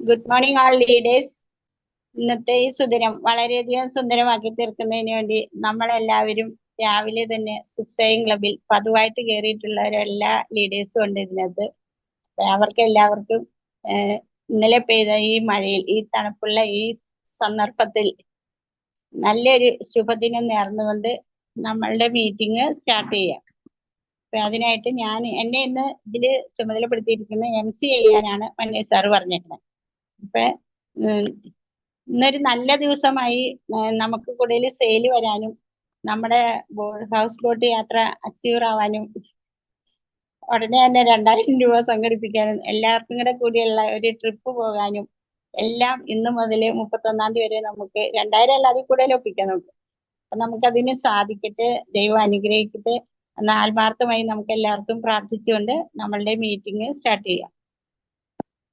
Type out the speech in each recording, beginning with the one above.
Good morning ആൾ leaders. ഇന്നത്തെ ഈ സുദിനം വളരെയധികം സുന്ദരമാക്കി തീർക്കുന്നതിന് വേണ്ടി നമ്മളെല്ലാവരും രാവിലെ തന്നെ 6 AM ക്ലബിൽ പതിവായിട്ട് കയറിയിട്ടുള്ളവരെല്ലാ ലീഡേഴ്സും ഉണ്ട് ഇതിനകത്ത്. അവർക്ക് എല്ലാവർക്കും ഇന്നലെ പെയ്ത ഈ മഴയിൽ, ഈ തണുപ്പുള്ള ഈ സന്ദർഭത്തിൽ നല്ലൊരു ശുഭദിനം നേർന്നുകൊണ്ട് നമ്മളുടെ മീറ്റിംഗ് സ്റ്റാർട്ട് ചെയ്യാം. അപ്പൊ അതിനായിട്ട് എന്നെ ഇന്ന് ഇതില് ചുമതലപ്പെടുത്തിയിരിക്കുന്ന MC ചെയ്യാനാണ് മനോജ് സാറ് പറഞ്ഞേക്കുന്നത്. അപ്പൊ ഇന്നൊരു നല്ല ദിവസമായി നമുക്ക് കൂടുതൽ സെയിൽ വരാനും നമ്മുടെ ഹൗസ് ബോട്ട് യാത്ര അച്ചീവർ ആവാനും ഉടനെ തന്നെ 2000 രൂപ സംഘടിപ്പിക്കാനും എല്ലാവർക്കും കൂടെ കൂടിയുള്ള ഒരു ട്രിപ്പ് പോകാനും എല്ലാം ഇന്ന് മുതൽ 31 തീയതി വരെ നമുക്ക് 2000 അല്ല അതിൽ കൂടുതൽ ഒപ്പിക്കാം നമുക്ക്. അപ്പൊ നമുക്കതിന് സാധിക്കട്ടെ, ദൈവം അനുഗ്രഹിക്കട്ടെ എന്ന ആത്മാർത്ഥമായി നമുക്ക് എല്ലാവർക്കും പ്രാർത്ഥിച്ചുകൊണ്ട് നമ്മളുടെ മീറ്റിംഗ് സ്റ്റാർട്ട് ചെയ്യാം.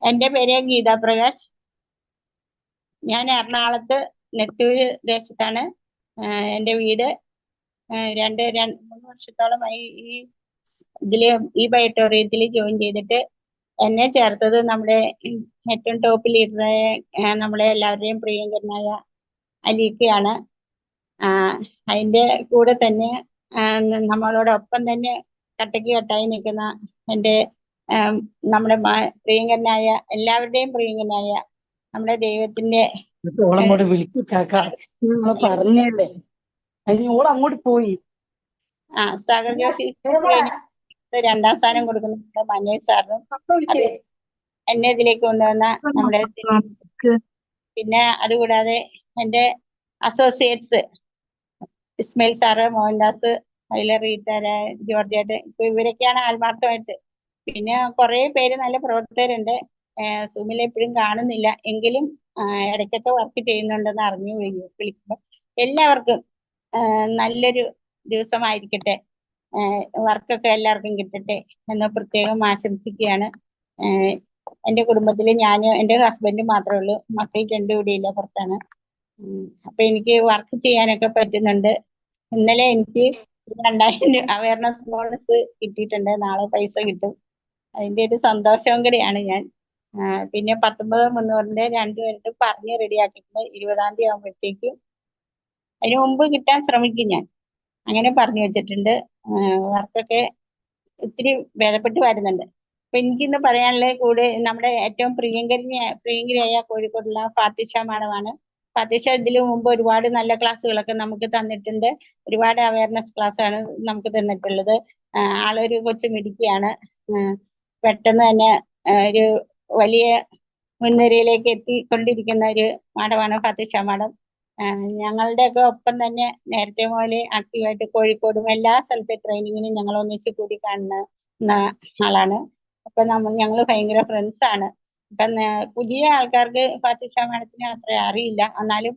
എൻ്റെ പേര് ഗീതാ പ്രകാശ്. ഞാൻ എറണാകുളത്ത് നെട്ടൂര് ദേശത്താണ് എൻ്റെ വീട്. 3 വർഷത്തോളമായി ഈ ബയോട്ടോറിയത്തിൽ ജോയിൻ ചെയ്തിട്ട് എന്നെ ചേർത്തത് നമ്മുടെ ഏറ്റവും ടോപ്പ് ലീഡറായ നമ്മളെ എല്ലാവരുടെയും പ്രിയങ്കരനായ അലീക്കയാണ്. അതിൻ്റെ കൂടെ തന്നെ നമ്മളോടൊപ്പം തന്നെ കട്ടയ്ക്ക് കട്ടായി നിൽക്കുന്ന എൻ്റെ നമ്മുടെ പ്രിയങ്കരനായ എല്ലാവരുടെയും പ്രിയങ്കരനായ നമ്മുടെ ദൈവത്തിന്റെ വിളിച്ചു പറഞ്ഞല്ലേ അങ്ങോട്ട് പോയി. സാഗർ ജോഷി 2ാം സ്ഥാനം കൊടുക്കുന്ന മനോജ് സാറിനും എന്നെ ഇതിലേക്ക് കൊണ്ടുവന്ന നമ്മുടെ പിന്നെ അതുകൂടാതെ എൻ്റെ അസോസിയേറ്റ്സ് ഇസ്മയിൽ സാറ്, മോഹൻദാസ്, റീത്ത, ജോർജേട്ട്, ഇപ്പൊ ഇവരൊക്കെയാണ് ആത്മാർത്ഥമായിട്ട്. പിന്നെ കുറെ പേര് നല്ല പ്രവർത്തകരുണ്ട്. സൂമിൽ എപ്പോഴും കാണുന്നില്ല എങ്കിലും ഇടയ്ക്കൊക്കെ വർക്ക് ചെയ്യുന്നുണ്ടെന്ന് അറിഞ്ഞു വിളിക്കുമ്പോൾ എല്ലാവർക്കും നല്ലൊരു ദിവസമായിരിക്കട്ടെ, വർക്കൊക്കെ എല്ലാവർക്കും കിട്ടട്ടെ എന്ന് പ്രത്യേകം ആശംസിക്കുകയാണ്. എൻ്റെ കുടുംബത്തിൽ ഞാനും എൻ്റെ ഹസ്ബൻഡും മാത്രമേ ഉള്ളൂ. മക്കൾ 2 ഇവിടെയില്ല, പുറത്താണ്. അപ്പൊ എനിക്ക് വർക്ക് ചെയ്യാനൊക്കെ പറ്റുന്നുണ്ട്. ഇന്നലെ എനിക്ക് 2000 അവയർനെസ് ബോണസ് കിട്ടിയിട്ടുണ്ട്. നാളെ പൈസ കിട്ടും. അതിന്റെ ഒരു സന്തോഷവും കൂടിയാണ് ഞാൻ. പിന്നെ 19,300 2 പറഞ്ഞ് റെഡിയാക്കിയിട്ടുണ്ട്. 20 തീയതി ആകുമ്പോഴത്തേക്കും അതിന് മുമ്പ് കിട്ടാൻ ശ്രമിക്കും ഞാൻ. അങ്ങനെ പറഞ്ഞു വെച്ചിട്ടുണ്ട്. വർക്കൊക്കെ ഒത്തിരി ഭേദപ്പെട്ട് വരുന്നുണ്ട്. അപ്പൊ എനിക്കിന്ന് പറയാനുള്ള കൂടെ നമ്മുടെ ഏറ്റവും പ്രിയങ്കരിയായ കോഴിക്കോടുള്ള ഫാത്തിഷ മാഡമാണ്. ഫാത്തിഷ ഇതിനു മുമ്പ് ഒരുപാട് നല്ല ക്ലാസ്സുകളൊക്കെ നമുക്ക് തന്നിട്ടുണ്ട്. ഒരുപാട് അവയർനെസ് ക്ലാസ്സാണ് നമുക്ക് തന്നിട്ടുള്ളത്. ആളൊരു കൊച്ചു മിടുക്കിയാണ്. പെട്ടെന്ന് തന്നെ ഒരു വലിയ മുൻനിരയിലേക്ക് എത്തിക്കൊണ്ടിരിക്കുന്ന ഒരു മാഡമാണ് ഫാത്തിഷ മാഡം. ഞങ്ങളുടെയൊക്കെ ഒപ്പം തന്നെ നേരത്തെ മുതലേ ആക്റ്റീവായിട്ട് കോഴിക്കോടും എല്ലാ സ്ഥലത്തെ ട്രെയിനിങ്ങിനും ഞങ്ങൾ ഒന്നിച്ച് കൂടി കാണുന്ന ആളാണ്. അപ്പൊ ഞങ്ങൾ ഭയങ്കര ഫ്രണ്ട്സ് ആണ്. അപ്പൊ പുതിയ ആൾക്കാർക്ക് ഫാത്തിഷ മാഡത്തിനെ അത്ര അറിയില്ല. എന്നാലും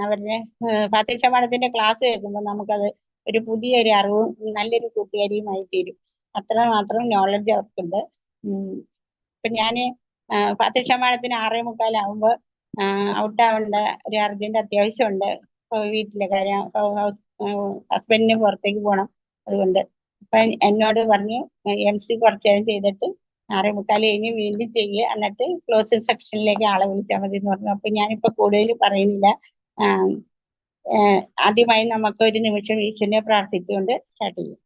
അവരുടെ ഫാത്തിഷ മാഡത്തിന്റെ ക്ലാസ് കേൾക്കുമ്പോൾ നമുക്കത് ഒരു പുതിയൊരു അറിവും നല്ലൊരു കൂട്ടുകാരിയുമായി തീരും. അത്രമാത്രം നോളജ് അവർക്കുണ്ട്. ഇപ്പൊ ഞാന് ഫാത്തിഷ മാഡത്തിന് 6:45 ഔട്ടാവേണ്ട ഒരു അർജന്റ് അത്യാവശ്യമുണ്ട്. വീട്ടിലെ കാര്യം, ഹസ്ബൻഡിന് പുറത്തേക്ക് പോകണം. അതുകൊണ്ട് അപ്പൊ എന്നോട് പറഞ്ഞു MC കുറച്ചു നേരം ചെയ്തിട്ട് 6:45 കഴിഞ്ഞ് വീണ്ടും ചെയ്യുക, എന്നിട്ട് ക്ലോസിംഗ് സെക്ഷനിലേക്ക് ആളെ വിളിച്ചാൽ മതി എന്ന് പറഞ്ഞു. അപ്പൊ ഞാനിപ്പോ കൂടുതൽ പറയുന്നില്ല. ആദ്യമായി നമുക്ക് ഒരു നിമിഷം ഈശ്വരനെ പ്രാർത്ഥിച്ചുകൊണ്ട് സ്റ്റാർട്ട് ചെയ്യും.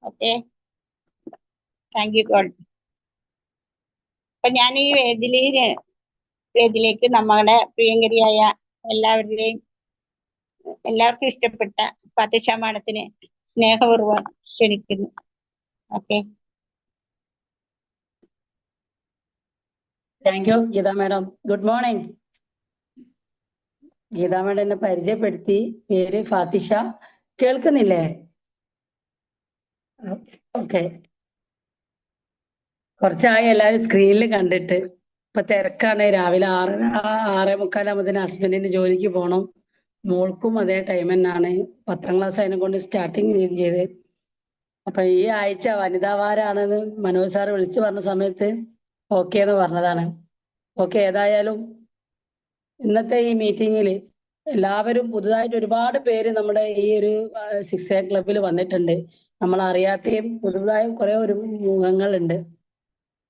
Okay, thank U God. അപ്പൊ ഞാൻ ഈ വേദിയിലേക്ക് നമ്മുടെ പ്രിയങ്കരിയായ എല്ലാവർക്കും ഇഷ്ടപ്പെട്ട ഫാത്തിഷ മാഡത്തിനെ സ്നേഹപൂർവ്വം ക്ഷണിക്കുന്നു. Okay, thank you Geetha madam. Good morning. Geetha madam എന്നെ പരിചയപ്പെടുത്തി. പേര് ഫാത്തിഷ. കേൾക്കുന്നില്ലേ? ഓക്കെ. കുറച്ചായി എല്ലാവരും സ്ക്രീനിൽ കണ്ടിട്ട്. ഇപ്പൊ തിരക്കാണ്. രാവിലെ 6:45 ഹസ്ബൻഡിന് ജോലിക്ക് പോകണം. മോൾക്കും അതേ ടൈം തന്നെയാണ്. 10ാം ക്ലാസ് അതിനെ കൊണ്ട് സ്റ്റാർട്ടിങ് ചെയ്ത്. അപ്പൊ ഈ ആഴ്ച വനിതാ വാരാണെന്ന് മനോജ് സാറ് വിളിച്ചു പറഞ്ഞ സമയത്ത് ഓക്കെ എന്ന് പറഞ്ഞതാണ്. ഓക്കെ, ഏതായാലും ഇന്നത്തെ ഈ മീറ്റിങ്ങിൽ എല്ലാവരും പുതുതായിട്ട് ഒരുപാട് പേര് നമ്മുടെ ഈ ഒരു 6A ക്ലബിൽ വന്നിട്ടുണ്ട്. നമ്മൾ അറിയാത്തയും പുതുതായും കുറെ ഒരു മുഖങ്ങളുണ്ട്.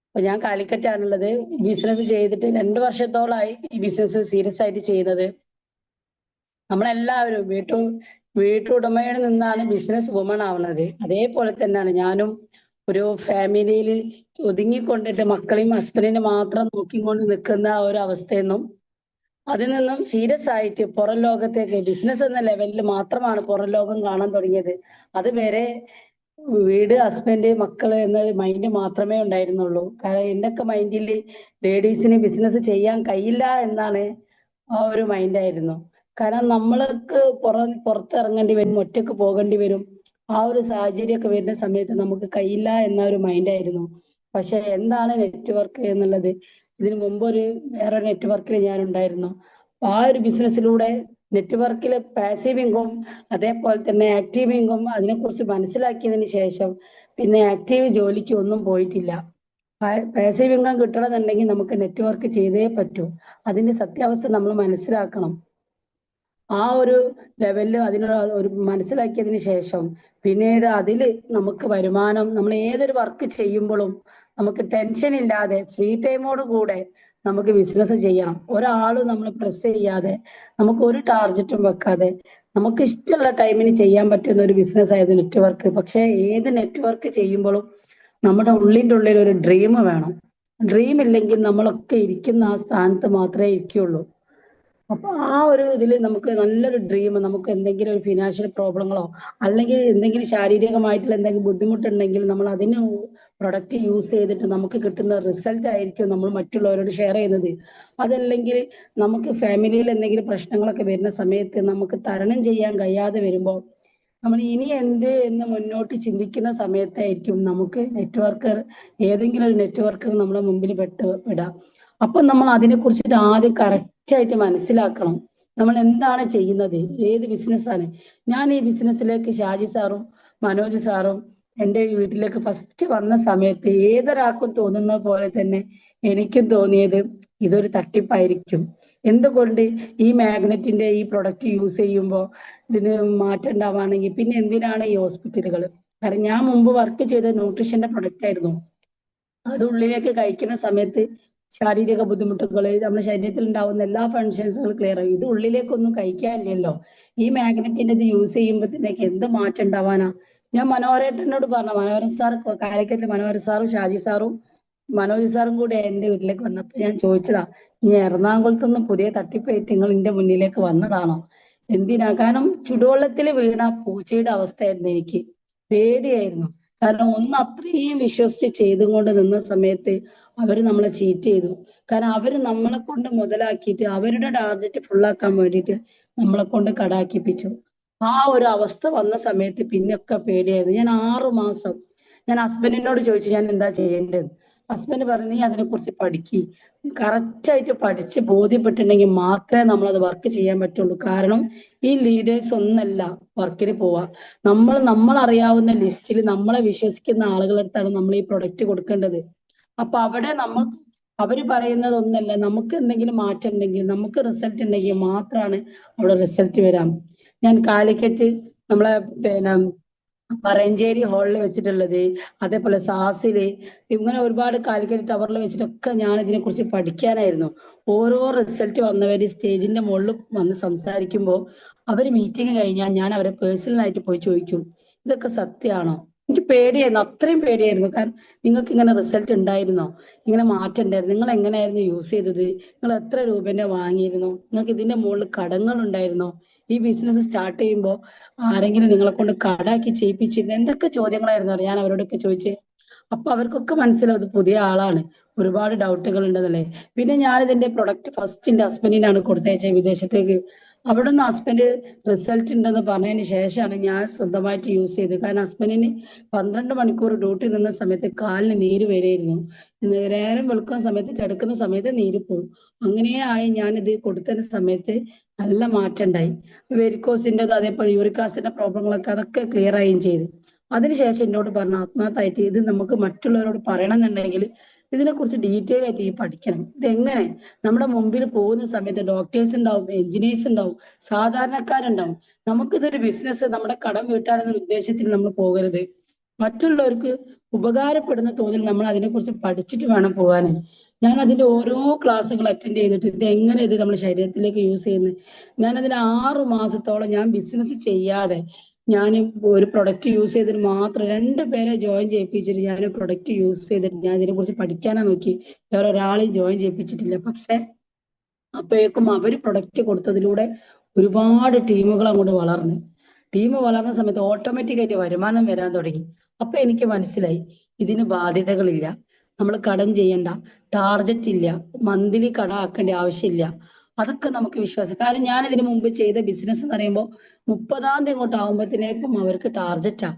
അപ്പൊ ഞാൻ കാലിക്കറ്റാണുള്ളത്. ബിസിനസ് ചെയ്തിട്ട് 2 വർഷത്തോളമായി ഈ ബിസിനസ് സീരിയസ് ആയിട്ട് ചെയ്യുന്നത്. നമ്മളെല്ലാവരും വീട്ടുടമയിൽ നിന്നാണ് ബിസിനസ് വുമൺ ആവുന്നത്. അതേപോലെ തന്നെയാണ് ഞാനും ഒരു ഫാമിലിയിൽ ഒതുങ്ങിക്കൊണ്ടിട്ട് മക്കളെയും ഹസ്ബൻഡിനെ മാത്രം നോക്കിക്കൊണ്ട് നിൽക്കുന്ന ഒരു അവസ്ഥയെന്നും അതിൽ നിന്നും സീരിയസ് ആയിട്ട് പുറം ലോകത്തേക്ക് ബിസിനസ് എന്ന ലെവലിൽ മാത്രമാണ് പുറം ലോകം കാണാൻ തുടങ്ങിയത്. അതുവരെ വീട്, ഹസ്ബൻഡ്, മക്കള് എന്ന മൈൻഡ് മാത്രമേ ഉണ്ടായിരുന്നുള്ളൂ. കാരണം എന്റെയൊക്കെ മൈൻഡിൽ ലേഡീസിന് ബിസിനസ് ചെയ്യാൻ കഴിയില്ല എന്നാണ് ആ ഒരു മൈൻഡായിരുന്നു. കാരണം നമ്മൾക്ക് പുറത്തിറങ്ങേണ്ടി വരും, ഒറ്റക്ക് പോകേണ്ടി വരും. ആ ഒരു സാഹചര്യമൊക്കെ വരുന്ന സമയത്ത് നമുക്ക് കഴിയില്ല എന്ന ഒരു മൈൻഡായിരുന്നു. പക്ഷെ എന്താണ് നെറ്റ്വർക്ക് എന്നുള്ളത്, ഇതിനു മുമ്പ് വേറൊരു നെറ്റ്വർക്കിൽ ഞാൻ ഉണ്ടായിരുന്നു. ആ ഒരു ബിസിനസ്സിലൂടെ നെറ്റ്വർക്കിലെ പാസീവ് ഇൻകം അതേപോലെ തന്നെ ആക്റ്റീവ് ഇൻകം അതിനെക്കുറിച്ച് മനസ്സിലാക്കിയതിന് ശേഷം പിന്നെ ആക്റ്റീവ് ജോലിക്ക് ഒന്നും പോയിട്ടില്ല. പാസീവ് ഇൻകം കിട്ടണമെന്നുണ്ടെങ്കിൽ നമുക്ക് നെറ്റ്വർക്ക് ചെയ്തേ പറ്റൂ. അതിന്റെ സത്യാവസ്ഥ നമ്മൾ മനസ്സിലാക്കണം. ആ ഒരു ലെവലിൽ ഒരു മനസ്സിലാക്കിയതിന് ശേഷം പിന്നീട് അതിൽ നമുക്ക് വരുമാനം, നമ്മൾ ഏതൊരു വർക്ക് ചെയ്യുമ്പോഴും നമുക്ക് ടെൻഷൻ ഇല്ലാതെ ഫ്രീ ടൈമോട് കൂടെ നമുക്ക് ബിസിനസ് ചെയ്യണം. ഒരാളും നമ്മൾ പ്രസ് ചെയ്യാതെ, നമുക്ക് ഒരു ടാർഗറ്റും വെക്കാതെ നമുക്ക് ഇഷ്ടമുള്ള ടൈമിന് ചെയ്യാൻ പറ്റുന്ന ഒരു ബിസിനസ് ആയിരുന്നു നെറ്റ്വർക്ക്. പക്ഷെ ഏത് നെറ്റ്വർക്ക് ചെയ്യുമ്പോഴും നമ്മുടെ ഉള്ളിൽ ഒരു ഡ്രീം വേണം. ഡ്രീം ഇല്ലെങ്കിൽ നമ്മളൊക്കെ ഇരിക്കുന്ന ആ സ്ഥാനത്ത് മാത്രമേ ഇരിക്കുള്ളൂ. അപ്പൊ ആ ഒരു ഇതിൽ നമുക്ക് നല്ലൊരു ഡ്രീം, നമുക്ക് എന്തെങ്കിലും ഒരു ഫിനാൻഷ്യൽ പ്രോബ്ലങ്ങളോ അല്ലെങ്കിൽ എന്തെങ്കിലും ശാരീരികമായിട്ടുള്ള എന്തെങ്കിലും ബുദ്ധിമുട്ടുണ്ടെങ്കിൽ നമ്മൾ അതിന് പ്രൊഡക്റ്റ് യൂസ് ചെയ്തിട്ട് നമുക്ക് കിട്ടുന്ന റിസൾട്ട് ആയിരിക്കും നമ്മൾ മറ്റുള്ളവരോട് ഷെയർ ചെയ്യുന്നത്. അതല്ലെങ്കിൽ നമുക്ക് ഫാമിലിയിൽ എന്തെങ്കിലും പ്രശ്നങ്ങളൊക്കെ വരുന്ന സമയത്ത് നമുക്ക് തരണം ചെയ്യാൻ കഴിയാതെ വരുമ്പോൾ നമ്മൾ ഇനി എന്ത് എന്ന് മുന്നോട്ട് ചിന്തിക്കുന്ന സമയത്തായിരിക്കും നമുക്ക് ഏതെങ്കിലും ഒരു നെറ്റ്വർക്കർ നമ്മുടെ മുമ്പിൽ വിടാം. അപ്പൊ നമ്മൾ അതിനെ കുറിച്ചിട്ട് ആദ്യം കറക്റ്റായിട്ട് മനസ്സിലാക്കണം. നമ്മൾ എന്താണ് ചെയ്യുന്നത്, ഏത് ബിസിനസ്സാണ്. ഞാൻ ഈ ബിസിനസ്സിലേക്ക് ഷാജി സാറും മനോജ് സാറും എൻ്റെ വീട്ടിലേക്ക് ഫസ്റ്റ് വന്ന സമയത്ത് ഏതൊരാൾക്കും തോന്നുന്ന പോലെ തന്നെ എനിക്കും തോന്നിയത് ഇതൊരു തട്ടിപ്പായിരിക്കും. എന്തുകൊണ്ട് ഈ മാഗ്നറ്റിന്റെ ഈ പ്രൊഡക്റ്റ് യൂസ് ചെയ്യുമ്പോൾ ഇതിന് മാറ്റം ഉണ്ടാവുകയാണെങ്കിൽ പിന്നെ എന്തിനാണ് ഈ ഹോസ്പിറ്റലുകൾ? കാരണം ഞാൻ മുമ്പ് വർക്ക് ചെയ്ത ന്യൂട്രീഷന്റെ പ്രൊഡക്റ്റ് ആയിരുന്നു. അത് ഉള്ളിലേക്ക് കഴിക്കുന്ന സമയത്ത് ശാരീരിക ബുദ്ധിമുട്ടുകൾ, നമ്മുടെ ശരീരത്തിൽ ഉണ്ടാവുന്ന എല്ലാ ഫങ്ഷൻസുകളും ക്ലിയർ ആയി. ഇത് ഉള്ളിലേക്കൊന്നും കഴിക്കാനില്ലല്ലോ. ഈ മാഗ്നറ്റിന്റെ ഇത് യൂസ് ചെയ്യുമ്പോഴത്തേക്ക് എന്ത് മാറ്റം ഉണ്ടാവാനാ? ഞാൻ മനോഹരേട്ടനോട് പറഞ്ഞു. മനോഹരൻ സാർ, കാലിക്കറ്റിൽ മനോഹരൻ സാറും ഷാജി സാറും മനോജ് സാറും കൂടെ എൻ്റെ വീട്ടിലേക്ക് വന്നപ്പോൾ ഞാൻ ചോദിച്ചതാ, ഇനി എറണാകുളത്തൊന്നും പുതിയ തട്ടിപ്പായിട്ട് നിങ്ങൾ എൻ്റെ മുന്നിലേക്ക് വന്നതാണോ? എന്തിനാ? കാരണം ചുടുവെള്ളത്തിൽ വീണ പൂച്ചയുടെ അവസ്ഥയായിരുന്നു എനിക്ക്. പേടിയായിരുന്നു. കാരണം അത്രയും വിശ്വസിച്ച് ചെയ്തും കൊണ്ട് നിന്ന സമയത്ത് അവര് നമ്മളെ ചീറ്റ് ചെയ്തു. കാരണം അവര് നമ്മളെ കൊണ്ട് മുതലാക്കിയിട്ട് അവരുടെ ടാർജറ്റ് ഫുള്ളാക്കാൻ വേണ്ടിയിട്ട് നമ്മളെ കൊണ്ട് കടാക്കിപ്പിച്ചു. ആ ഒരു അവസ്ഥ വന്ന സമയത്ത് പിന്നൊക്കെ പേടിയായിരുന്നു. ഞാൻ 6 മാസം ഞാൻ ഹസ്ബൻഡിനോട് ചോദിച്ചു ഞാൻ എന്താ ചെയ്യേണ്ടത്. ഹസ്ബൻഡ് പറഞ്ഞു, നീ അതിനെക്കുറിച്ച് പഠിക്ക്. കറക്റ്റായിട്ട് പഠിച്ച് ബോധ്യപ്പെട്ടിട്ടുണ്ടെങ്കിൽ മാത്രമേ നമ്മളത് വർക്ക് ചെയ്യാൻ പറ്റുള്ളൂ. കാരണം ഈ ലീഡേഴ്സ് ഒന്നല്ല വർക്കിന് പോവാ. നമ്മൾ അറിയാവുന്ന ലിസ്റ്റിൽ നമ്മളെ വിശ്വസിക്കുന്ന ആളുകളടുത്താണ് നമ്മൾ ഈ പ്രൊഡക്റ്റ് കൊടുക്കേണ്ടത്. അപ്പൊ അവിടെ അവര് പറയുന്നത് ഒന്നല്ല, നമുക്ക് എന്തെങ്കിലും മാറ്റം ഉണ്ടെങ്കിൽ, നമുക്ക് റിസൾട്ട് ഉണ്ടെങ്കിൽ മാത്രമാണ് അവിടെ റിസൾട്ട് വരാം. ഞാൻ കാലിക്കറ്റ് നമ്മളെ പറയഞ്ചേരി ഹാളിൽ വെച്ചിട്ടുള്ളത്, അതേപോലെ സാസില്, ഇങ്ങനെ ഒരുപാട് കാലിക്കറ്റ് ടവറിൽ വെച്ചിട്ടൊക്കെ ഞാൻ ഇതിനെ കുറിച്ച് പഠിക്കാനായിരുന്നു. ഓരോ റിസൾട്ട് വന്നവര് സ്റ്റേജിന്റെ മുകളിൽ വന്ന് സംസാരിക്കുമ്പോൾ അവര് മീറ്റിംഗ് കഴിഞ്ഞാൽ ഞാൻ അവരെ പേഴ്സണലായിട്ട് പോയി ചോദിക്കും, ഇതൊക്കെ സത്യമാണോ? എനിക്ക് പേടിയായിരുന്നു, അത്രയും പേടിയായിരുന്നു. കാരണം നിങ്ങൾക്ക് ഇങ്ങനെ റിസൾട്ട് ഉണ്ടായിരുന്നോ? ഇങ്ങനെ മാറ്റം ഉണ്ടായിരുന്നു? നിങ്ങൾ എങ്ങനെയായിരുന്നു യൂസ് ചെയ്തത്? നിങ്ങൾ എത്ര രൂപേന്റെ വാങ്ങിയിരുന്നു? നിങ്ങൾക്ക് ഇതിന്റെ മുകളിൽ കടങ്ങൾ ഉണ്ടായിരുന്നോ? ഈ ബിസിനസ് സ്റ്റാർട്ട് ചെയ്യുമ്പോൾ ആരെങ്കിലും നിങ്ങളെ കൊണ്ട് കടാക്കി ചെയ്യിപ്പിച്ചിരുന്നു? എന്തൊക്കെ ചോദ്യങ്ങളായിരുന്നു ഞാൻ അവരോടൊക്കെ ചോദിച്ചത്. അപ്പൊ അവർക്കൊക്കെ മനസ്സിലാവും ഇത് പുതിയ ആളാണ്, ഒരുപാട് ഡൗട്ടുകൾ ഉണ്ടെന്നല്ലേ. പിന്നെ ഞാനിതിന്റെ പ്രൊഡക്റ്റ് ഫസ്റ്റ് എന്റെ ഹസ്ബൻഡിനാണ് കൊടുത്തയച്ചത് വിദേശത്തേക്ക്. അവിടെ നിന്ന് ഹസ്ബൻഡ് റിസൾട്ട് ഉണ്ടെന്ന് പറഞ്ഞതിന് ശേഷമാണ് ഞാൻ സ്വന്തമായിട്ട് യൂസ് ചെയ്തത്. കാരണം ഹസ്ബൻഡിന് 12 മണിക്കൂർ ഡ്യൂട്ടി നിന്ന സമയത്ത് കാലിന് നീര് വരെയായിരുന്നു. നേരം വെളുക്കുന്ന സമയത്ത് കിടക്കുന്ന സമയത്ത് നീര് പോകും. അങ്ങനെ ആയി ഞാനിത് കൊടുത്തതിന് സമയത്ത് നല്ല മാറ്റം ഉണ്ടായി. വെരിക്കോസിന്റെ അതേപോലെ യൂറിക് ആസിഡിന്റെ പ്രോബ്ലങ്ങളൊക്കെ അതൊക്കെ ക്ലിയർ ആവുകയും ചെയ്തു. അതിനുശേഷം എന്നോട് പറഞ്ഞു, ആത്മാർത്ഥമായിട്ട് ഇത് നമുക്ക് മറ്റുള്ളവരോട് പറയണമെന്നുണ്ടെങ്കിൽ ഇതിനെക്കുറിച്ച് ഡീറ്റെയിൽ ആയിട്ട് ഈ പഠിക്കണം. ഇതെങ്ങനെ നമ്മുടെ മുമ്പിൽ പോകുന്ന സമയത്ത് ഡോക്ടേഴ്സ് ഉണ്ടാവും, എഞ്ചിനീയേഴ്സ് ഉണ്ടാവും, സാധാരണക്കാരുണ്ടാവും. നമുക്കിതൊരു ബിസിനസ്, നമ്മുടെ കടം വീട്ടാനെന്ന ഉദ്ദേശത്തിൽ നമ്മൾ പോകരുത്. മറ്റുള്ളവർക്ക് ഉപകാരപ്പെടുന്ന തോതിൽ നമ്മൾ അതിനെക്കുറിച്ച് പഠിച്ചിട്ട് വേണം പോകാൻ. ഞാൻ അതിന്റെ ഓരോ ക്ലാസ്സുകൾ അറ്റൻഡ് ചെയ്തിട്ട് ഇത് എങ്ങനെ ഇത് നമ്മുടെ ശരീരത്തിലേക്ക് യൂസ് ചെയ്യുന്നത്. ഞാൻ അതിന് 6 മാസത്തോളം ഞാൻ ബിസിനസ് ചെയ്യാതെ ഞാൻ ഒരു പ്രൊഡക്റ്റ് യൂസ് ചെയ്തിട്ട് മാത്രം 2 പേരെ ജോയിൻ ചെയ്യിപ്പിച്ചിട്ട് ഞാൻ പ്രൊഡക്റ്റ് യൂസ് ചെയ്തിട്ട് ഞാൻ ഇതിനെക്കുറിച്ച് പഠിക്കാനാ നോക്കി. വേറെ ഒരാളെയും ജോയിൻ ചെയ്യിപ്പിച്ചിട്ടില്ല. പക്ഷെ അപ്പോഴേക്കും അവര് പ്രൊഡക്റ്റ് കൊടുത്തതിലൂടെ ഒരുപാട് ടീമുകൾ അങ്ങോട്ട് വളർന്ന്. ടീം വളർന്ന സമയത്ത് ഓട്ടോമാറ്റിക് ആയിട്ട് വരുമാനം വരാൻ തുടങ്ങി. അപ്പൊ എനിക്ക് മനസ്സിലായി ഇതിന് ബാധ്യതകളില്ല, നമ്മൾ കടം ചെയ്യണ്ട, ടാർജറ്റ് ഇല്ല, മന്ത്ലി കട ആക്കേണ്ട ആവശ്യമില്ല. അതൊക്കെ നമുക്ക് വിശ്വാസം. കാരണം ഞാൻ ഇതിനു മുമ്പ് ചെയ്ത ബിസിനസ് എന്ന് പറയുമ്പോൾ 30-ാം തീയതി അങ്ങോട്ട് ആകുമ്പോഴത്തേക്കും അവർക്ക് ടാർജറ്റാ.